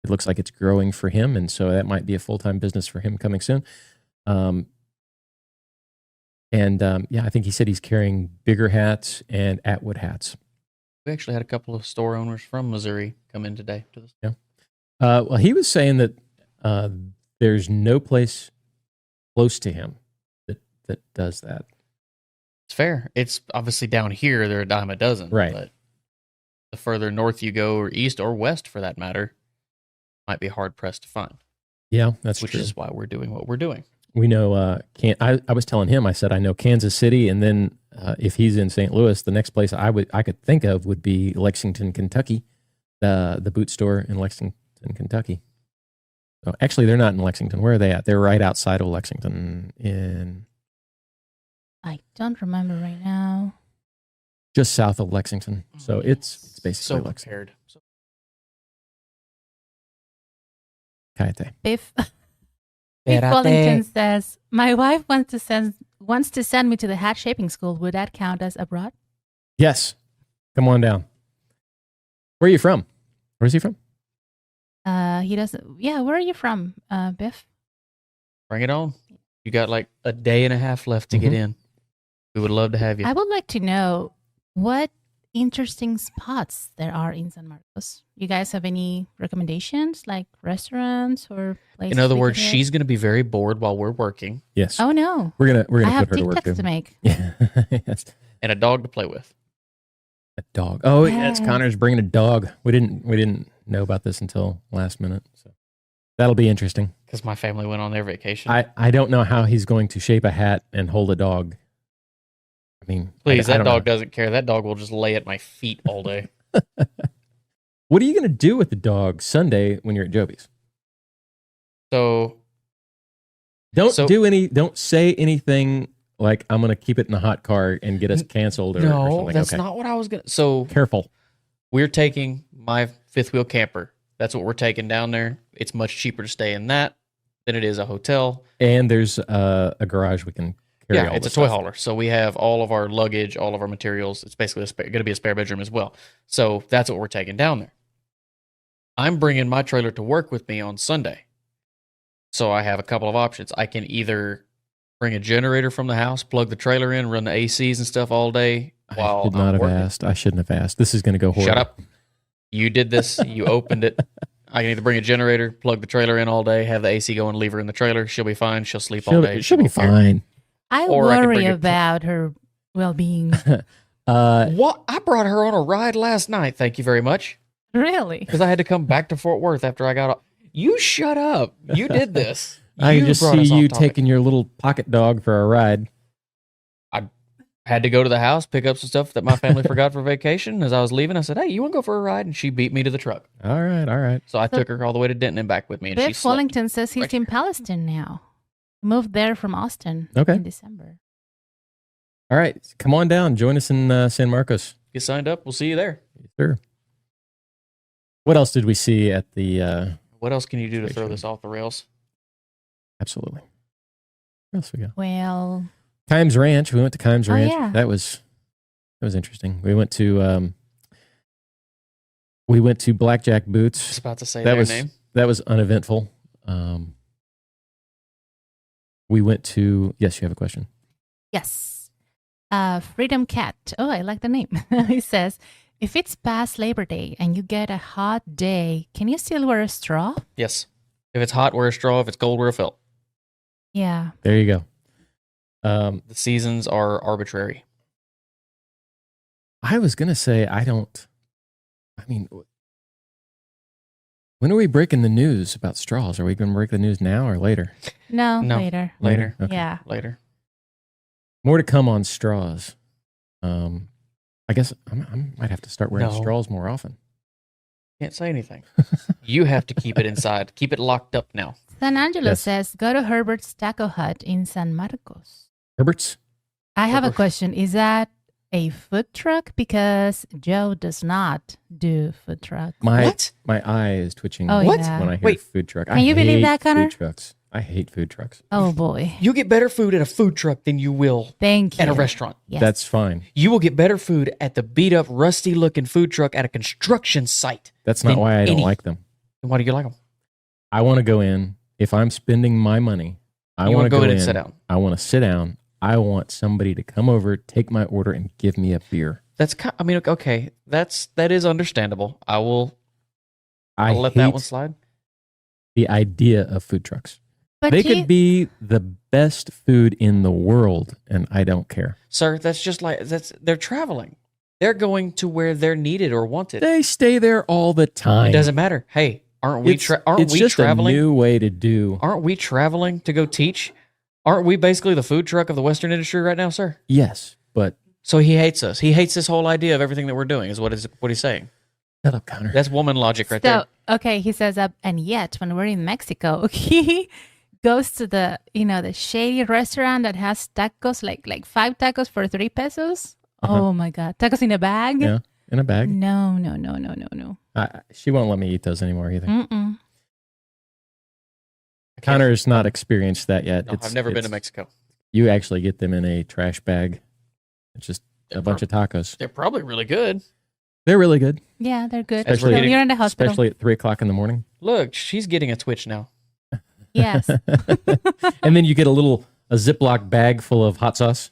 looks like it's growing for him, and so that might be a full-time business for him coming soon. Yeah, I think he said he's carrying bigger hats and Atwood hats. We actually had a couple of store owners from Missouri come in today to this. Yeah. Well, he was saying that there's no place close to him that does that. It's fair. It's obviously down here. They're a dime a dozen. Right. But the further north you go, or east or west for that matter, might be hard pressed to find. Yeah, that's which true. is why we're doing what we're doing. We know, I was telling him, I said, I know Kansas City, and then if he's in St. Louis, the next place I could think of would be Lexington, Kentucky, the boot store in Lexington, Kentucky. So actually, they're not in Lexington. Where are they at? They're right outside of Lexington, I don't remember right now. just south of Lexington. So it's basically so Lexington. prepared. Kaite. Biff Wellington says, my wife wants to send me to the hat shaping school. Would that count as abroad? Yes. Come on down. Where are you from? Where's he from? He doesn't. Yeah, where are you from, Biff? Bring it on. You got like a day and a half left to get in. We would love to have you. I would like to know what interesting spots there are in San Marcos. You guys have any recommendations, like restaurants or places? In other we words, could hit? she's going to be very bored while we're working. Yes. Oh no, We're gonna I have put her to work TikToks too. to make. Yeah. Yes. And a dog to play with. A dog. Oh, yes. Yes. Connor's bringing a dog. We didn't know about this until last minute. So that'll be interesting. Because my family went on their vacation. I don't know how he's going to shape a hat and hold a dog. I mean, Please, I that don't dog know. doesn't care. That dog will just lay at my feet all day. What are you going to do with the dog Sunday when you're at Joby's? So Don't So- don't say anything like I'm going to keep it in the hot car and get us canceled or no, something. that's Okay. not what I was going to. So Careful. we're taking my fifth wheel camper. That's what we're taking down there. It's much cheaper to stay in that than it is a hotel. And there's a garage we can carry all Yeah, it's a the toy stuff. hauler. So we have all of our luggage, all of our materials. It's basically going to be a spare bedroom as well. So that's what we're taking down there. I'm bringing my trailer to work with me on Sunday. So I have a couple of options. I can either bring a generator from the house, plug the trailer in, run the ACs and stuff all day while I should not I'm have working. asked. I shouldn't have asked. This is going to go horrible. Shut up. You did this. You opened it. I can either bring a generator, plug the trailer in all day, have the AC going, leave her in the trailer. She'll be fine. She'll sleep all day. She'll be won't care. fine. I Or I could worry bring a- about her well-being. What? I brought her on a ride last night. Thank you very much. Really? Because I had to come back to Fort Worth after I got off. You shut up. You did this. I You can just brought see us off you topic. taking your little pocket dog for a ride. Had to go to the house, pick up some stuff that my family forgot for vacation. As I was leaving, I said, "Hey, you want to go for a ride?" And she beat me to the truck. All right. So I took her all the way to Denton and back with me, and she Biff slept. Wellington says he's right in here. Palestine now. Moved there from Austin Okay. in December. All right. Come on down. Join us in San Marcos. Get signed up. We'll see you there. Sure. What else did we see at the What else can you do to throw Station. this off the rails? absolutely. What else we got? Well, Kimes Ranch. We went to Kimes Oh, Ranch. yeah. That was interesting. We went to Blackjack Just Boots. about to say That their was name. that was uneventful. We went to yes, you have a question. yes. Freedom Cat. Oh, I like the name. He says, if it's past Labor Day and you get a hot day, can you still wear a straw? Yes. If it's hot, wear a straw. If it's cold, wear a felt. Yeah. There you go. The seasons are arbitrary. I was gonna say when are we breaking the news about straws? Are we going to break the news now or later? No, No. later. Later. Okay. Yeah. Later. More to come on straws. I guess I might have to start wearing No. straws more often. Can't say anything. You have to keep it inside. Keep it locked up now. San Angelo Yes. says, go to Herbert's Taco Hut in San Marcos. Herbert's? I have a Herbert. question. Is that a food truck? Because Joe does not do food truck. What? My eye is twitching Oh, What? yeah. when I hear Wait. food truck. Can you believe that, Connor? Food trucks. I hate food trucks. Oh, boy. You get better food at a food truck than you will Thank you. at a restaurant. Yes. That's fine. You will get better food at the beat up, rusty looking food truck at a construction site. That's not Than why I don't any- like them. Why do you like them? I want to go in. If I'm spending my money, I You want wanna to go in and sit down. I want to sit down. I want somebody to come over, take my order, and give me a beer. That's I mean, okay, that is understandable. I'll I let hate that one slide. the idea of food trucks. But They he- could be the best food in the world, and I don't care. Sir, that's just like they're traveling. They're going to where they're needed or wanted. They stay there all the time. It doesn't matter. Hey, aren't we traveling? It's just a new way to do. Aren't we traveling to go teach? Aren't we basically the food truck of the Western industry right now, sir? Yes, but so he hates us. He hates this whole idea of everything that we're doing. Is what he's saying. Shut up, Connor. That's woman logic right there. Okay, he says, and yet when we're in Mexico, he goes to the shady restaurant that has tacos, like 5 tacos for 3 pesos. Oh my God, tacos in a bag. Yeah, in a bag. No. She won't let me eat those anymore either. Mm-mm. Connor's not experienced that yet. No, I've never been to Mexico. You actually get them in a trash bag. It's just a bunch of tacos. They're probably really good. They're really good. Yeah, they're good. Especially you're in the hospital. Especially at 3:00 in the morning. Look, she's getting a twitch now. Yes. And then you get a Ziploc bag full of hot sauce.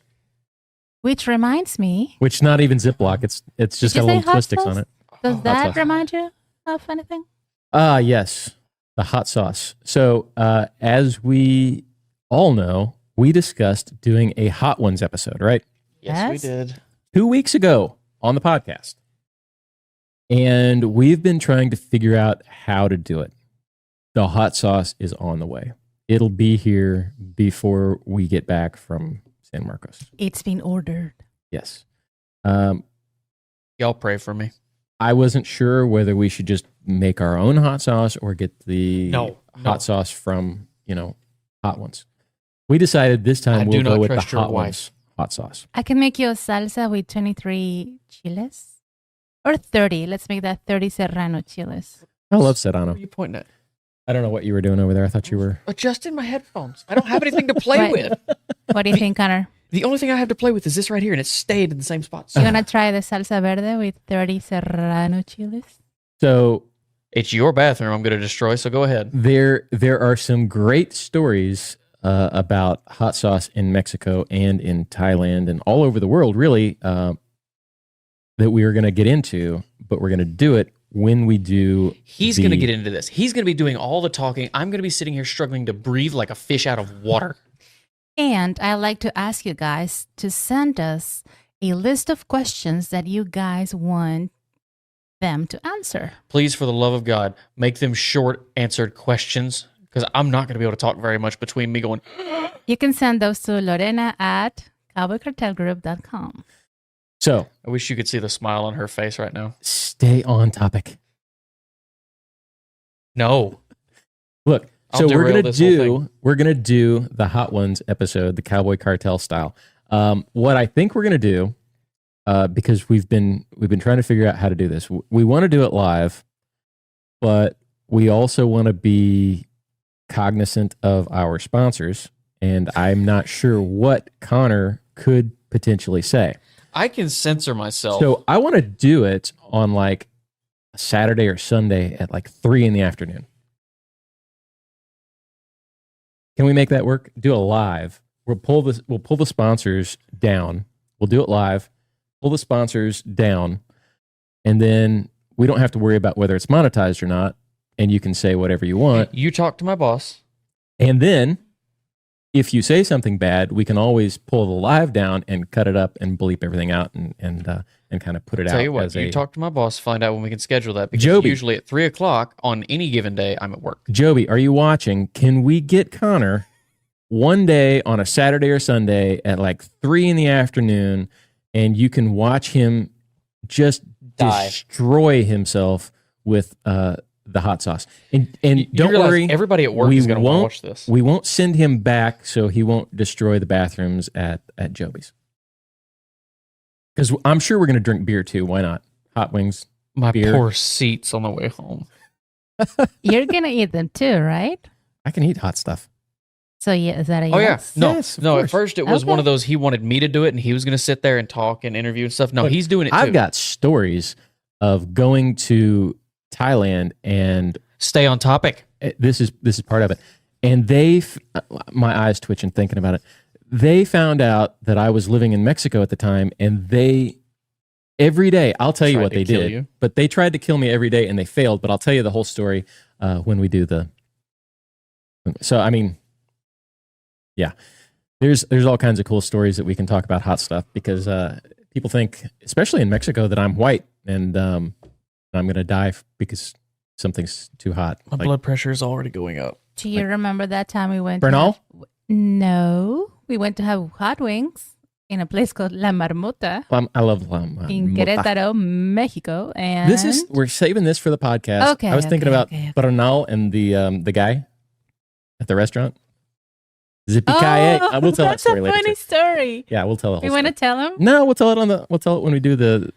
Which reminds me. Which not even Ziploc. It's just got a little twist sticks on it. Does that remind you of anything? Yes. The hot sauce. So as we all know, we discussed doing a Hot Ones episode, right? Yes, we did. 2 weeks ago on the podcast. And we've been trying to figure out how to do it. The hot sauce is on the way. It'll be here before we get back from San Marcos. It's been ordered. Yes. Y'all pray for me. I wasn't sure whether we should just make our own hot sauce or get the hot sauce from, Hot Ones. We decided this time we'll go with the Hot Ones hot sauce. I can make you a salsa with 23 chiles. Or 30. Let's make that 30 Serrano chiles. I love Serrano. What are you pointing at? I don't know what you were doing over there. I thought you were adjusting my headphones. I don't have anything to play with. What do you think, Connor? The only thing I have to play with is this right here, and it's stayed in the same spots. You want to try the salsa verde with 30 Serrano chiles? So it's your bathroom I'm going to destroy, so go ahead. There are some great stories about hot sauce in Mexico and in Thailand and all over the world, really, that we are going to get into, but we're going to do it when we do. He's going to get into this. He's going to be doing all the talking. I'm going to be sitting here struggling to breathe like a fish out of water. And I'd like to ask you guys to send us a list of questions that you guys want them to answer. Please, for the love of God, make them short answered questions, because I'm not going to be able to talk very much between me going. You can send those to Lorena at cowboycartelgroup.com. So I wish you could see the smile on her face right now. Stay on topic. No. Look, so we're gonna do the Hot Ones episode, the Cowboy Cartel style. What I think we're gonna do, because we've been trying to figure out how to do this. We want to do it live, but we also want to be cognizant of our sponsors, and I'm not sure what Connor could potentially say. I can censor myself. So I want to do it on like a Saturday or Sunday at like 3 p.m. Can we make that work? Do it live. We'll pull the sponsors down. We'll do it live. Pull the sponsors down, and then we don't have to worry about whether it's monetized or not. And you can say whatever you want. You talk to my boss, and then if you say something bad, we can always pull the live down and cut it up and bleep everything out and kind of put it out. Tell you what, you talk to my boss, find out when we can schedule that, because usually at 3:00 on any given day, I'm at work. Joby, are you watching? Can we get Connor one day on a Saturday or Sunday at like 3 p.m, and you can watch him just destroy himself with the hot sauce. And don't worry, everybody at work is going to watch this. We won't send him back so he won't destroy the bathrooms at Joby's. Because I'm sure we're going to drink beer too. Why not? Hot wings, my beer. poor seats on the way home. You're going to eat them too, right? I can eat hot stuff. So yeah, is that a yes? Oh yeah. Yes, no. At first it was one of those, he wanted me to do it and he was going to sit there and talk and interview and stuff. No, he's doing it too. I've got stories of going to Thailand and stay on topic. This is part of it. And my eyes twitching thinking about it. They found out that I was living in Mexico at the time, and every day, I'll tell you what they did, but they tried to kill me every day and they failed. But I'll tell you the whole story when we do so, I mean, yeah, there's all kinds of cool stories that we can talk about hot stuff, because people think, especially in Mexico, that I'm white and I'm going to die because something's too hot. My blood pressure is already going up. Do you remember that time we went Bernal? No. We went to have hot wings in a place called La Marmota I love La Marmota. in Querétaro, Mexico. And We're saving this for the podcast. Okay, I was thinking about okay. Bernal and the guy at the restaurant. Zipicaye. Oh, We'll tell that that's story a later. funny too. story. Yeah, we'll tell the whole You want to story. tell him? No, we'll tell it when we do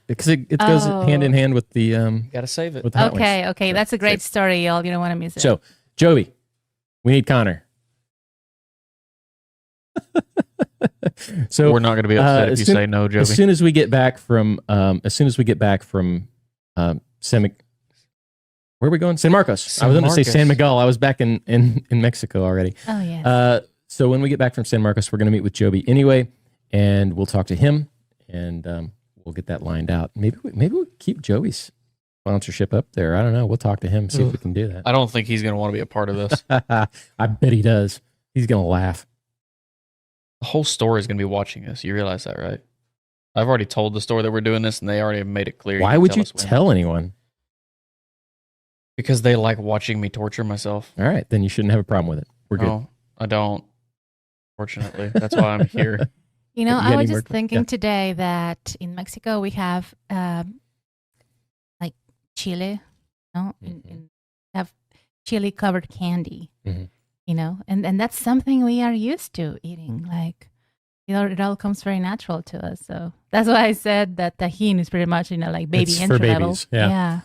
because it goes Oh. hand in hand with the Gotta save it. with the hot wings. Okay. So, That's a great save story, y'all. You don't want to miss it. it. So, Joby, we need Connor. So We're not going to be upset if as you soon- say no, Joby. as soon as we get back from where are we going? San Marcos. San I was going to say Marcos. San Miguel. I was back in Mexico already. Oh, yes. So when we get back from San Marcos, we're going to meet with Joby anyway, and we'll talk to him, and we'll get that lined out. Maybe we'll keep Joby's sponsorship up there. I don't know. We'll talk to him, see if we can do that. I don't think he's going to want to be a part of this. I bet he does. He's going to laugh. The whole store is going to be watching this. You realize that, right? I've already told the store that we're doing this, and they already made it clear. Why can would you us when. tell anyone? Because they like watching me torture myself. All right, then you shouldn't have a problem with it. We're good. No, I don't. Fortunately, that's why I'm here. You know, You got I was any just more- thinking yeah. today that in Mexico we have like chile, have chili covered candy, Mhm. you know, and that's something we are used to eating. Like, you know, it all comes very natural to us. So that's why I said that tajin is pretty much, like baby It's for entry level. babies, yeah.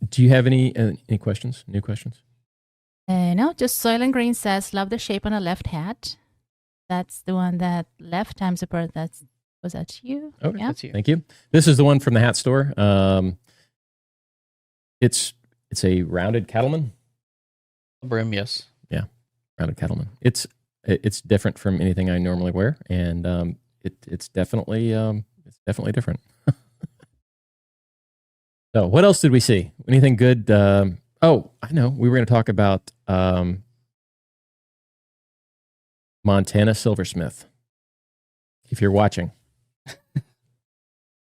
Do you have any questions? New questions? No, just Soil and Green says, love the shape on a left hat. That's the one that left. I'm surprised was that you? Okay. Yeah. That's you. Thank you. This is the one from the hat store. It's a rounded cattleman. Brim, yes. Rounded cattleman. It's different from anything I normally wear, and it's definitely different. So, what else did we see? Anything good? Oh, I know. We were going to talk about Montana silversmith. If you're watching,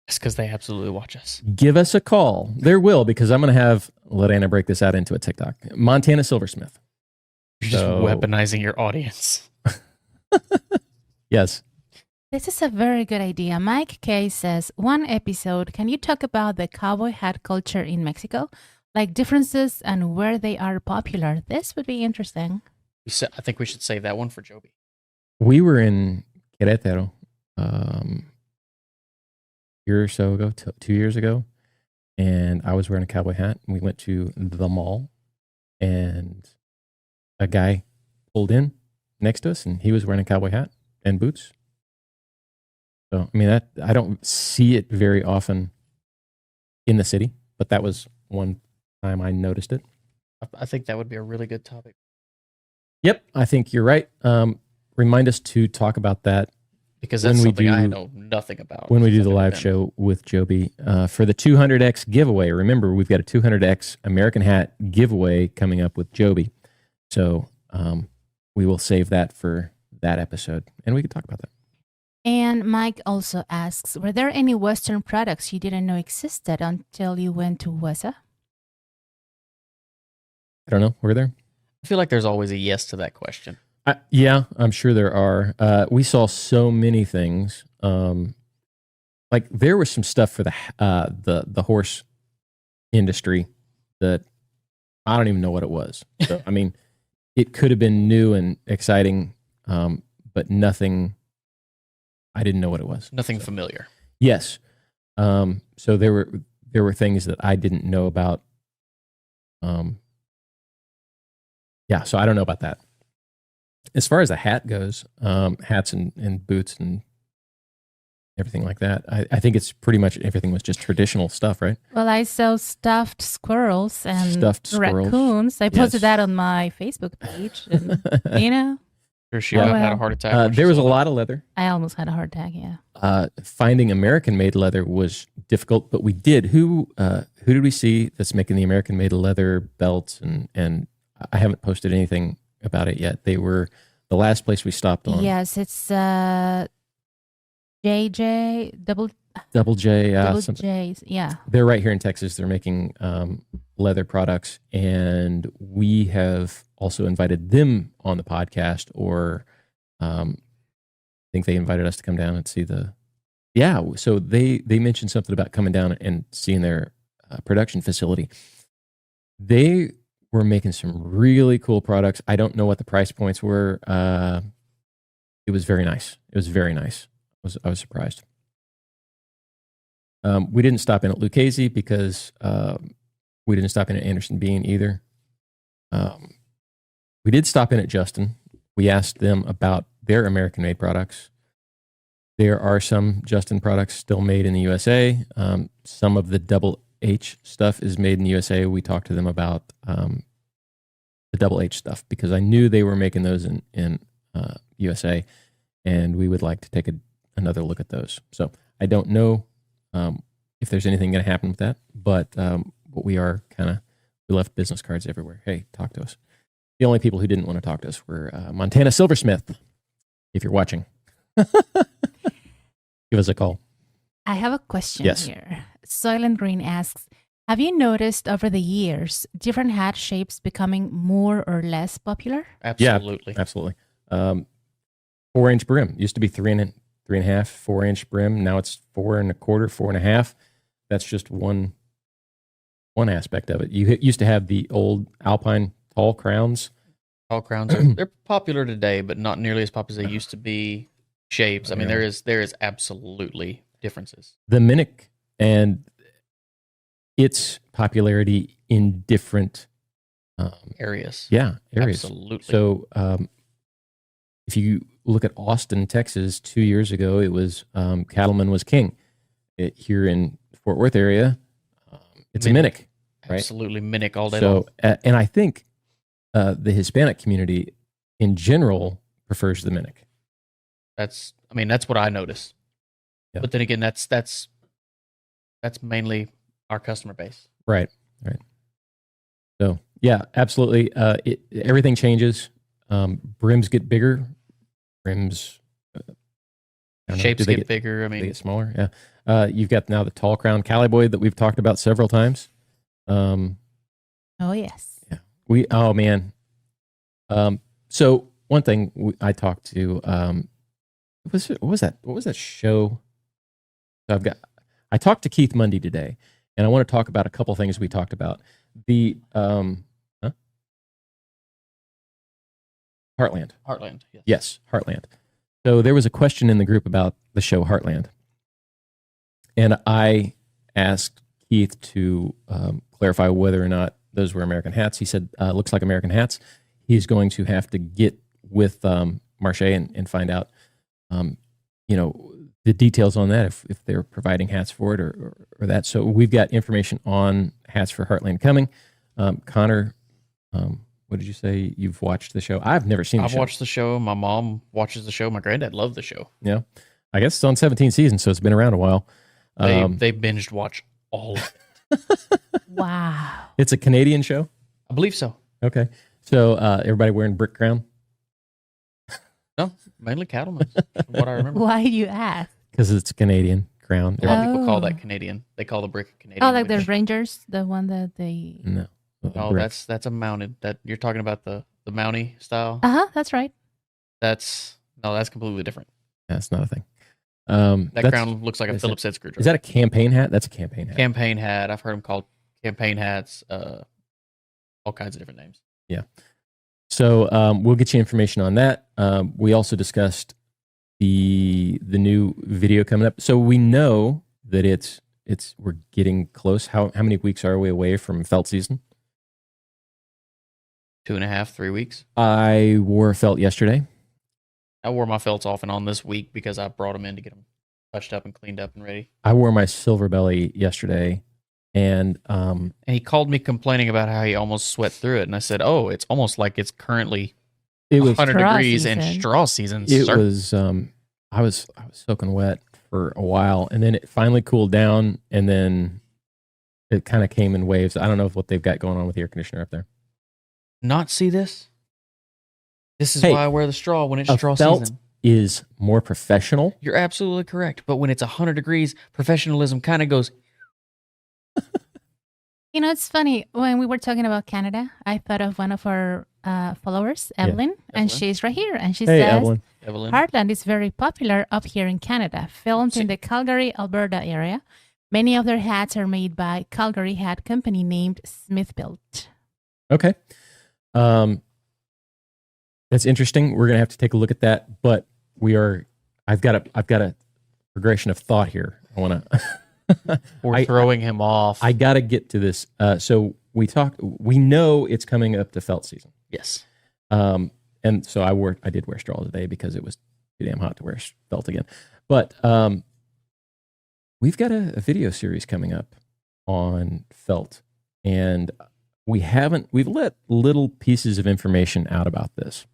It's because they absolutely watch us. give us a call. There will, because I'm going to let Anna break this out into a TikTok. Montana silversmith. You're just So- weaponizing your audience. Yes. This is a very good idea. Mike K says, one episode, can you talk about the cowboy hat culture in Mexico? Like differences and where they are popular. This would be interesting. I think we should save that one for Joby. We were in Querétaro year or so ago, 2 years ago, and I was wearing a cowboy hat. And we went to the mall, and a guy pulled in next to us, and he was wearing a cowboy hat and boots. So, I mean, I don't see it very often in the city, but that was one time I noticed it. I think that would be a really good topic. Yep, I think you're right. Remind us to talk about that Because When that's we something I do- know nothing about. when we do since the I've live been. show with Joby for the 200X giveaway. Remember, we've got a 200X American hat giveaway coming up with Joby. So we will save that for that episode, and we can talk about that. And Mike also asks, were there any Western products you didn't know existed until you went to WESA? I don't know. Were there? I feel like there's always a yes to that question. Yeah, I'm sure there are. We saw so many things. Like there was some stuff for the horse industry that I don't even know what it was. So, I mean, it could have been new and exciting, but nothing. I didn't know what it was. Nothing So, familiar. yes. So there were things that I didn't know about. Yeah, so I don't know about that. As far as a hat goes, hats and boots and everything like that, I think it's pretty much everything was just traditional stuff, right? Well, I saw stuffed squirrels and Stuffed squirrels. raccoons. I posted Yes. that on my Facebook page. And, you know, Sure, she Yeah. had a Well, heart attack. when she there was a saw lot of leather. I almost had a heart attack, yeah. Finding American-made leather was difficult, but we did. Who did we see that's making the American-made leather belts? And I haven't posted anything about it yet. They were the last place we stopped on. Yes, it's JJ, Double J. double J's. Yeah. They're right here in Texas. They're making leather products, and we have also invited them on the podcast. Or I think they invited us to come down and see the. Yeah, so they mentioned something about coming down and seeing their production facility. They were making some really cool products. I don't know what the price points were. It was very nice. It was very nice. I was surprised. We didn't stop in at Lucchese because we didn't stop in at Anderson Bean either. We did stop in at Justin. We asked them about their American-made products. There are some Justin products still made in the USA. Some of the Double H stuff is made in the USA. We talked to them about the Double H stuff because I knew they were making those in USA, and we would like to take another look at those. So I don't know if there's anything going to happen with that, but we are we left business cards everywhere. Hey, talk to us. The only people who didn't want to talk to us were Montana Silversmith. If you're watching, give us a call. I have a question Yes. here. Soylent Green asks, have you noticed over the years different hat shapes becoming more or less popular? Absolutely. Yeah, absolutely. 4-inch brim used to be 3.5, 4-inch brim. Now it's 4.25, 4.5. That's just one aspect of it. You used to have the old Alpine tall crowns. Tall crowns they're popular today, but not nearly as popular as they used to be. Shapes. I mean, there is absolutely differences. The Minic and its popularity in different areas. Yeah, areas. Absolutely. So if you look at Austin, Texas, 2 years ago, it was Cattleman was king. Here in Fort Worth area, it's a Minic, right? Absolutely, Minic all day long. So, and I think the Hispanic community in general prefers the Minic. That's what I notice. Yeah. But then again, that's mainly our customer base. Right. So yeah, absolutely. Everything changes. Brims get bigger. Brims Shapes get bigger. They get smaller. Yeah. You've got now the tall crown Cowboy that we've talked about several times. Oh yes. Yeah. Oh man. So one thing I talked to. What was that show? So I talked to Keith Mundy today, and I want to talk about a couple things we talked about. The Heartland. Heartland. Yes, Heartland. So there was a question in the group about the show Heartland, and I asked Keith to clarify whether or not those were American hats. He said, "Looks like American hats." He's going to have to get with Marche and find out. The details on that, if they're providing hats for it or that. So we've got information on hats for Heartland coming. Connor, what did you say? You've watched the show? I've never seen the show. I've watched the show. My mom watches the show. My granddad loved the show. Yeah. I guess it's on 17 seasons, so it's been around a while. They binged watch all of it. Wow. It's a Canadian show? I believe so. Okay. So everybody wearing brick crown? No, mainly cattlemen, from what I remember. Why do you ask? Because it's a Canadian crown. A lot of people call that Canadian. They call the brick Canadian. Oh, like the Rangers, the one that they. No. Oh, that's a mounted. That you're talking about the Mountie style. That's right. That's completely different. That's not a thing. That crown looks like a Phillips head screwdriver. Is that a campaign hat? That's a campaign hat. Campaign hat. I've heard them called campaign hats. All kinds of different names. Yeah. So we'll get you information on that. We also discussed the new video coming up. So we know that we're getting close. How many weeks are we away from felt season? 2.5, 3 weeks. I wore a felt yesterday. I wore my felts off and on this week because I brought them in to get them touched up and cleaned up and ready. I wore my silver belly yesterday, and he called me complaining about how he almost sweat through it, and I said, "Oh, it's almost like it's currently it was 100 degrees season. and straw season." It sir. was I was soaking wet for a while, and then it finally cooled down, and then it kind of came in waves. I don't know what they've got going on with the air conditioner up there. Not see this? This is why I wear the straw when it's straw season. is more professional. You're absolutely correct. But when it's 100 degrees, professionalism kind of goes, You know, it's funny. When we were talking about Canada, I thought of one of our followers, Evelyn, and Evelyn. she's right here. And she Hey, says, Evelyn. Evelyn. Heartland is very popular up here in Canada, filmed in the Calgary, Alberta area. Many of their hats are made by Calgary hat company named Smithbuilt. Okay. That's interesting. We're going to have to take a look at that, but I've got a progression of thought here. I want to, We're throwing him off. I got to get to this. So we know it's coming up to felt season. Yes. And so I did wear straw today because it was too damn hot to wear felt again. But, we've got a video series coming up on felt, and we've let little pieces of information out about this.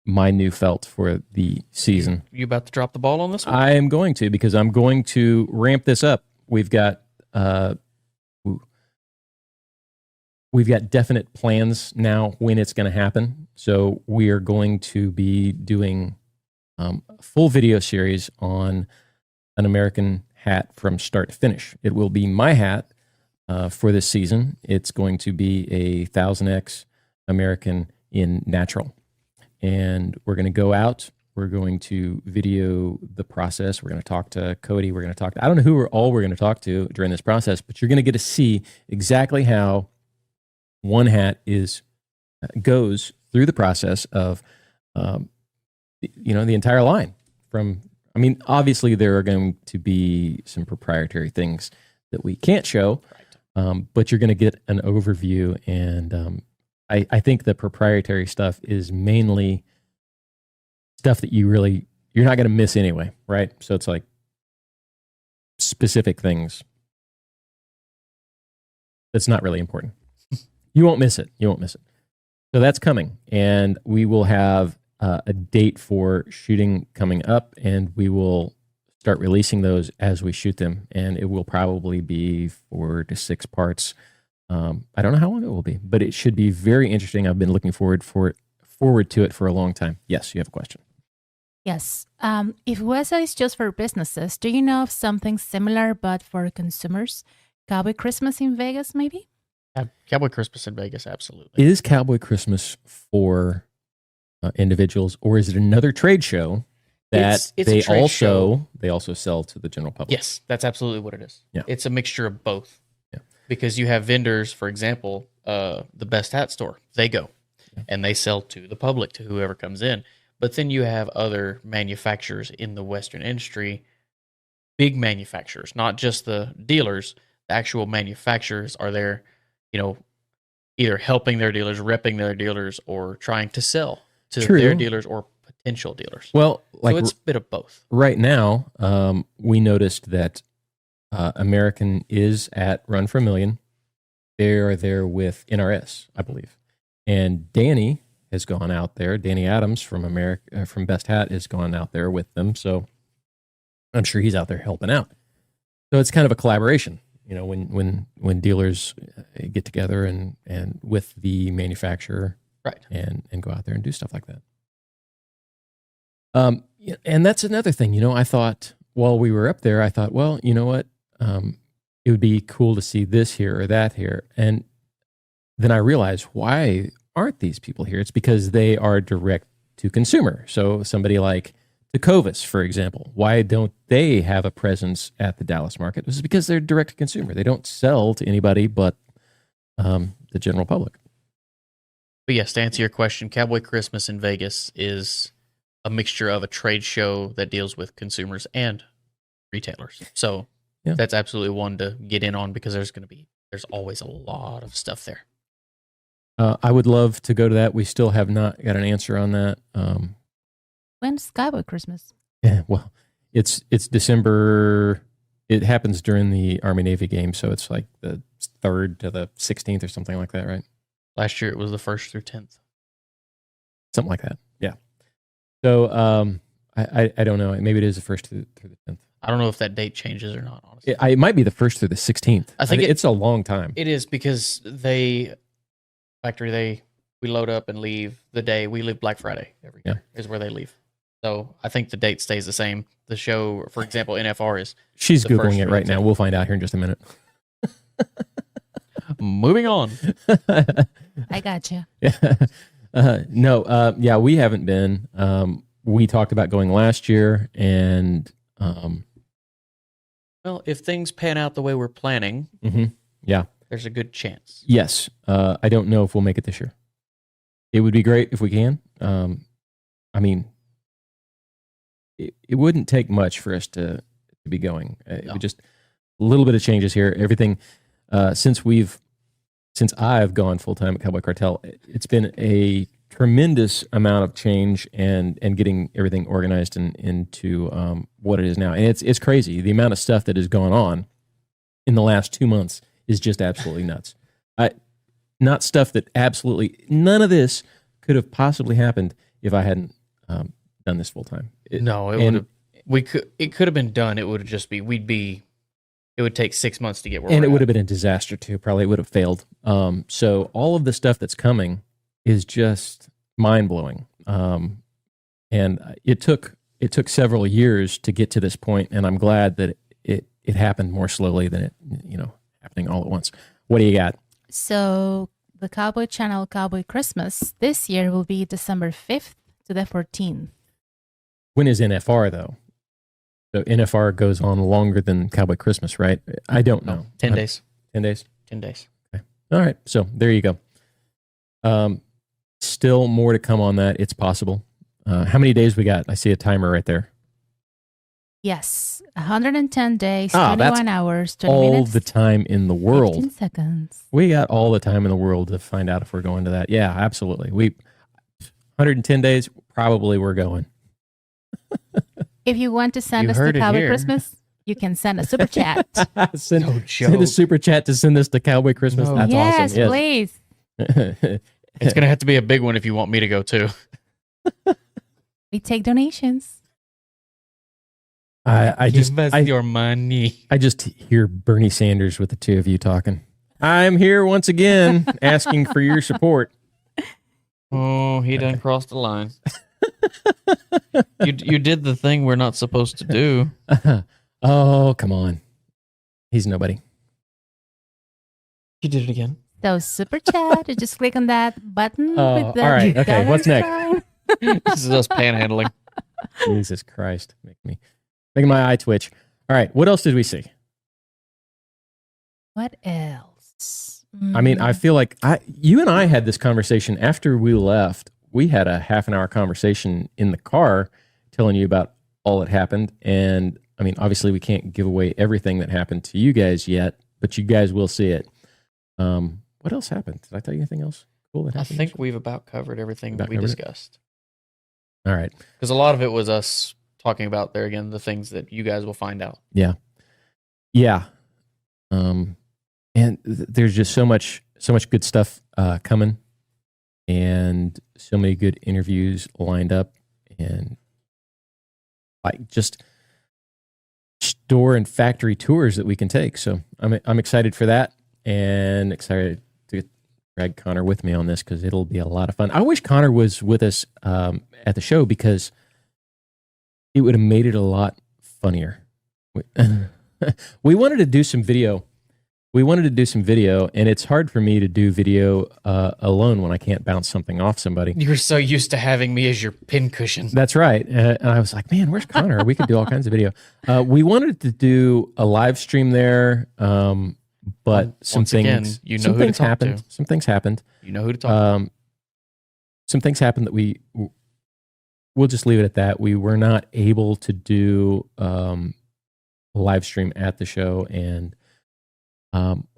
My new felt for the season. You about to drop the ball on this one? I am going to, because I'm going to ramp this up. We've got definite plans now when it's going to happen. So we are going to be doing a full video series on an American hat from start to finish. It will be my hat for this season. It's going to be a 1000X American in natural. And we're going to go out. We're going to video the process. We're going to talk to Cody. We're going to talk to, I don't know who we're going to talk to during this process, but you're going to get to see exactly how one hat goes through the process of, the entire line obviously there are going to be some proprietary things that we can't show, but you're going to get an overview. And I think the proprietary stuff is mainly stuff that you're not going to miss anyway, right? So it's like specific things. That's not really important. You won't miss it. So that's coming. And we will have a date for shooting coming up, and we will start releasing those as we shoot them. And it will probably be 4 to 6 parts. I don't know how long it will be, but it should be very interesting. I've been looking forward to it for a long time. Yes, you have a question. Yes. If WESA is just for businesses, do you know of something similar but for consumers? Cowboy Christmas in Vegas, maybe? Cowboy Christmas in Vegas, absolutely. Is Cowboy Christmas for individuals, or is it another trade show that it's a trade show. They also sell to the general public? Yes, that's absolutely what it is. Yeah. It's a mixture of both. Yeah. Because you have vendors, for example, the Best Hat Store, they go and they sell to the public, to whoever comes in. But then you have other manufacturers in the Western industry, big manufacturers, not just the dealers. The actual manufacturers are there, either helping their dealers, repping their dealers, or trying to sell to their dealers or potential dealers. Well, so it's a bit of both. Right now, we noticed that American is at Run for a Million. They are there with NRS, I believe. And Danny has gone out there. Danny Adams from Best Hat has gone out there with them. So I'm sure he's out there helping out. So it's kind of a collaboration, when dealers get together and with the manufacturer, right, and go out there and do stuff like that. And that's another thing. I thought while we were up there, I thought, well, you know what? It would be cool to see this here or that here. And then I realized, why aren't these people here? It's because they are direct to consumer. So somebody like Tecovas, for example, why don't they have a presence at the Dallas market? This is because they're direct to consumer. They don't sell to anybody but the general public. But yes, to answer your question, Cowboy Christmas in Vegas is a mixture of a trade show that deals with consumers and retailers. So that's absolutely one to get in on, because there's always a lot of stuff there. I would love to go to that. We still have not got an answer on that. When's Cowboy Christmas? Yeah, well, it's December. It happens during the Army-Navy game, so it's like the 3rd to the 16th or something like that, right? Last year it was the 1st through 10th. Something like that, yeah. So I don't know. Maybe it is the 1st through the 10th. I don't know if that date changes or not, honestly. It might be the 1st through the 16th. I think it's a long time. It is, because we load up and leave the day. We leave Black Friday every year is where they leave. So I think the date stays the same. The show, for example, NFR is. She's the first Googling it right now. 10th. We'll find out here in just a minute. Moving on. I got you. No, yeah, we haven't been. We talked about going last year, and Well, if things pan out the way we're planning, yeah, there's a good chance. yes. I don't know if we'll make it this year. It would be great if we can. I mean, it wouldn't take much for us to be going. It would just a little bit of changes here. Everything since I've gone full time at Cowboy Cartel, it's been a tremendous amount of change and getting everything organized into what it is now. And it's crazy. The amount of stuff that has gone on in the last 2 months is just absolutely nuts. Not stuff that absolutely none of this could have possibly happened if I hadn't done this full time. No, it would have. It could have been done. It would have just be. It would take 6 months to get where. And we're it would at. have been a disaster too. Probably would have failed. So all of the stuff that's coming is just mind blowing. And it took several years to get to this point, and I'm glad that it happened more slowly than it happening all at once. What do you got? So the Cowboy Channel Cowboy Christmas this year will be December 5th to the 14th. When is NFR though? So NFR goes on longer than Cowboy Christmas, right? I don't know. 10 days. 10 days? 10 days. Okay. All right. So there you go. Still more to come on that. It's possible. How many days we got? I see a timer right there. Yes, 110 days, that's 21 hours, 20 all minutes, the time in the world. 15 seconds. We got all the time in the world to find out if we're going to that. Yeah, absolutely. 110 days, probably we're going. If you want to send You us to heard it Cowboy here. Christmas, you can send a super chat. send, No send a joke. super chat to send this to Cowboy Christmas. No. That's yes, awesome. please. It's gonna have to be a big one if you want me to go too. We take donations. I Give us your money. I just hear Bernie Sanders with the two of you talking. I'm here once again asking for your support. Oh, he done crossed the line. You did the thing we're not supposed to do. Oh, come on. He's nobody. You did it again. So super chat, you just click on that button Oh, with the all right, okay, dollar what's next? sign. This is us panhandling. Jesus Christ. Making my eye twitch. All right. What else did we see? What else? I mean, I feel like you and I had this conversation after we left. We had a half an hour conversation in the car telling you about all that happened. And I mean, obviously we can't give away everything that happened to you guys yet, but you guys will see it. What else happened? Did I tell you anything else cool that I happened? think we've about covered everything About we covered it? discussed. All right. Because a lot of it was us talking about there again, the things that you guys will find out. Yeah. And there's just so much good stuff coming, and so many good interviews lined up, and like just store and factory tours that we can take. So I'm excited for that, and excited to drag Connor with me on this because it'll be a lot of fun. I wish Connor was with us at the show because it would have made it a lot funnier. We wanted to do some video. And it's hard for me to do video alone when I can't bounce something off somebody. You're so used to having me as your pincushion. That's right. And I was like, man, where's Connor? We could do all kinds of video. We wanted to do a live stream there, but some Once again, things, you know some who to things talk happened. to. Some things happened. You know who to talk to. Some things happened that we'll just leave it at that. We were not able to do a live stream at the show, and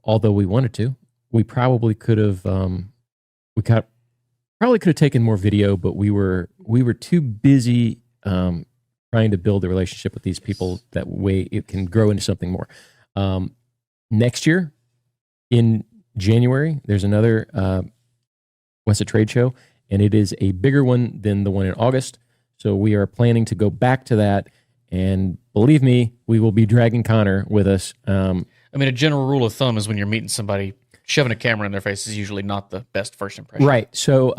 although we wanted to, we probably could have. Probably could have taken more video, but we were too busy trying to build a relationship with these people. That way, it can grow into something more. Next year, in January, there's another WESA trade show, and it is a bigger one than the one in August. So we are planning to go back to that, and believe me, we will be dragging Connor with us. I mean, a general rule of thumb is when you're meeting somebody, shoving a camera in their face is usually not the best first impression. Right. So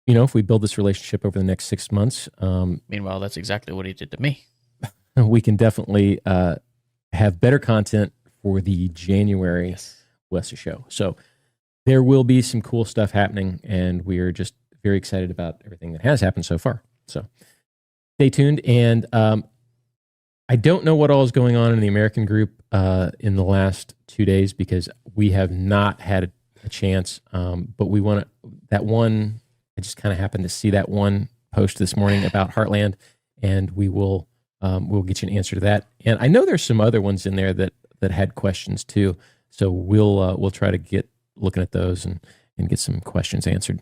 if we build this relationship over the next 6 months, Meanwhile, that's exactly what he did to me. we can definitely have better content for the January WESA show. So there will be some cool stuff happening, and we are just very excited about everything that has happened so far. So stay tuned. And I don't know what all is going on in the American group in the last 2 days because we have not had a chance. But we want that one. I just kind of happened to see that one post this morning about Heartland, and we'll get you an answer to that. And I know there's some other ones in there that had questions too. So we'll try to get looking at those and get some questions answered.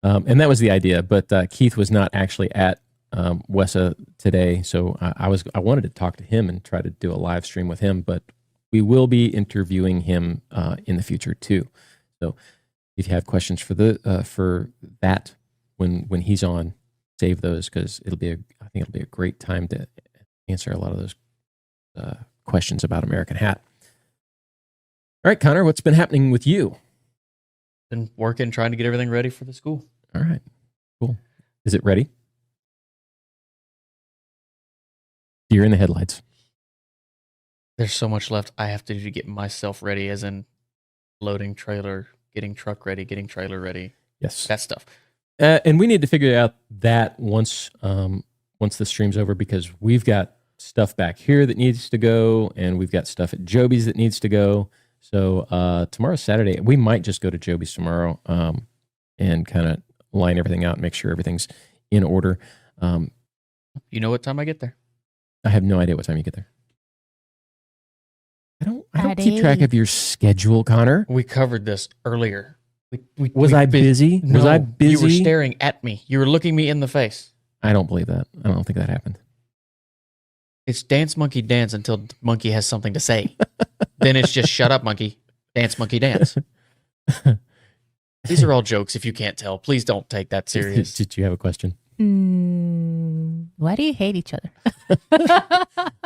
And that was the idea, but Keith was not actually at WESA today, so I wanted to talk to him and try to do a live stream with him, but we will be interviewing him in the future too. So if you have questions for that when he's on, save those because I think it'll be a great time to answer a lot of those questions about American Hat. All right, Connor, what's been happening with you? Been working, trying to get everything ready for the school. All right, cool. Is it ready? Deer in the headlights. There's so much left I have to do to get myself ready, as in loading trailer, getting truck ready, getting trailer ready. Yes. That stuff. And we need to figure out that once the stream's over, because we've got stuff back here that needs to go, and we've got stuff at Joby's that needs to go. So tomorrow's Saturday. We might just go to Joby's tomorrow and kind of line everything out and make sure everything's in order. You know what time I get there? I have no idea what time you get there. I don't keep track of your schedule, Connor. We covered this earlier. Was I busy? No, was I busy? You were staring at me. You were looking me in the face. I don't believe that. I don't think that happened. It's dance, monkey, dance until monkey has something to say. Then it's just shut up, monkey. Dance, monkey, dance. These are all jokes if you can't tell. Please don't take that serious. Did you have a question? Why do you hate each other?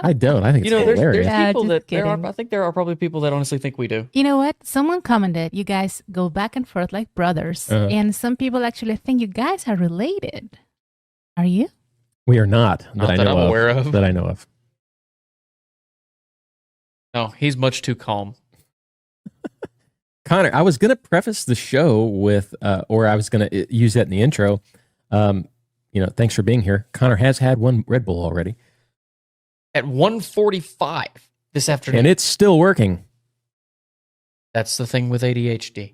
I don't. I think it's hilarious. There's people just that I think there are probably people that honestly think we do. You know what? Someone commented, you guys go back and forth like brothers. And some people actually think you guys are related. Are you? We are not. Not that I'm aware of. That I know of. No, he's much too calm. Connor, I was going to preface the show with, or I was going to use that in the intro. Thanks for being here. Connor has had one Red Bull already. At 1:45 this afternoon. And it's still working. That's the thing with ADHD.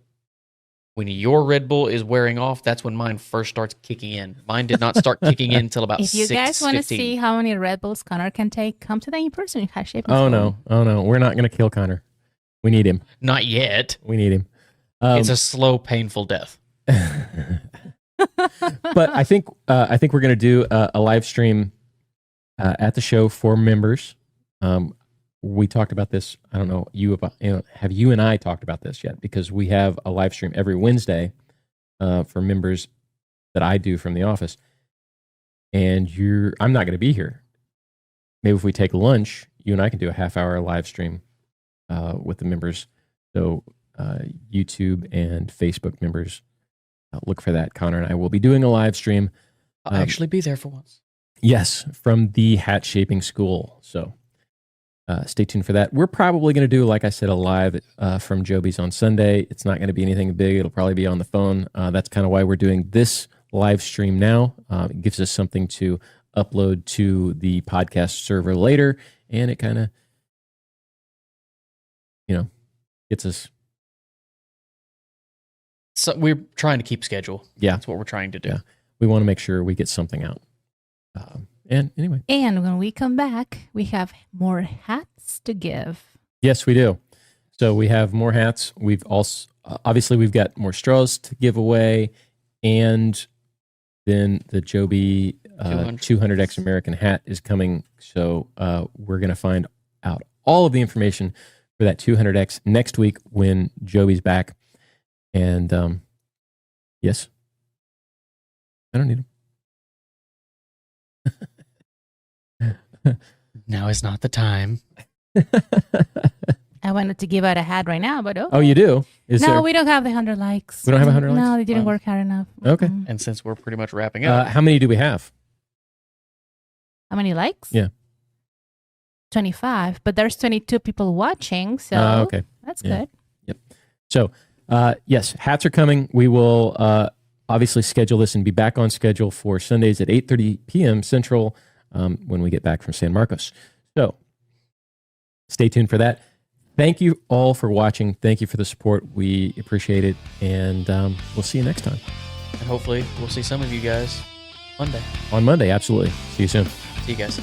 When your Red Bull is wearing off, that's when mine first starts kicking in. Mine did not start kicking in until about 6:15. If you guys want to see how many Red Bulls Connor can take, come to the in-person in High Shape. Oh, no. We're not going to kill Connor. We need him. Not yet. We need him. It's a slow, painful death. But I think we're going to do a live stream at the show for members. We talked about this. I don't know. Have you and I talked about this yet? Because we have a live stream every Wednesday for members that I do from the office. And I'm not going to be here. Maybe if we take lunch, you and I can do a half-hour live stream with the members. So YouTube and Facebook members, look for that. Connor and I will be doing a live stream. I'll actually be there for once. Yes, from the hat shaping school. So stay tuned for that. We're probably going to do, like I said, a live from Joby's on Sunday. It's not going to be anything big. It'll probably be on the phone. That's kind of why we're doing this live stream now. It gives us something to upload to the podcast server later, and it kind of, gets us. So we're trying to keep schedule. Yeah. That's what we're trying to do. Yeah. We want to make sure we get something out. And anyway. And when we come back, we have more hats to give. Yes, we do. So we have more hats. We've also, obviously, we've got more straws to give away. And then the Joby 200X American hat is coming. So we're going to find out all of the information for that 200X next week when Joby's back. And yes, I don't need them. Now is not the time. I wanted to give out a hat right now, but Oh, you do? we don't have the 100 likes. We don't have 100 likes? No, they didn't work hard enough. Okay. And since we're pretty much wrapping up, How many do we have? How many likes? Yeah. 25, but there's 22 people watching, so Okay. that's good. Yep. So, yes, hats are coming. We will obviously schedule this and be back on schedule for Sundays at 8:30 p.m. Central when we get back from San Marcos. So, stay tuned for that. Thank you all for watching. Thank you for the support. We appreciate it, and we'll see you next time. and hopefully we'll see some of you guys Monday. On Monday, absolutely. See you soon. See you guys.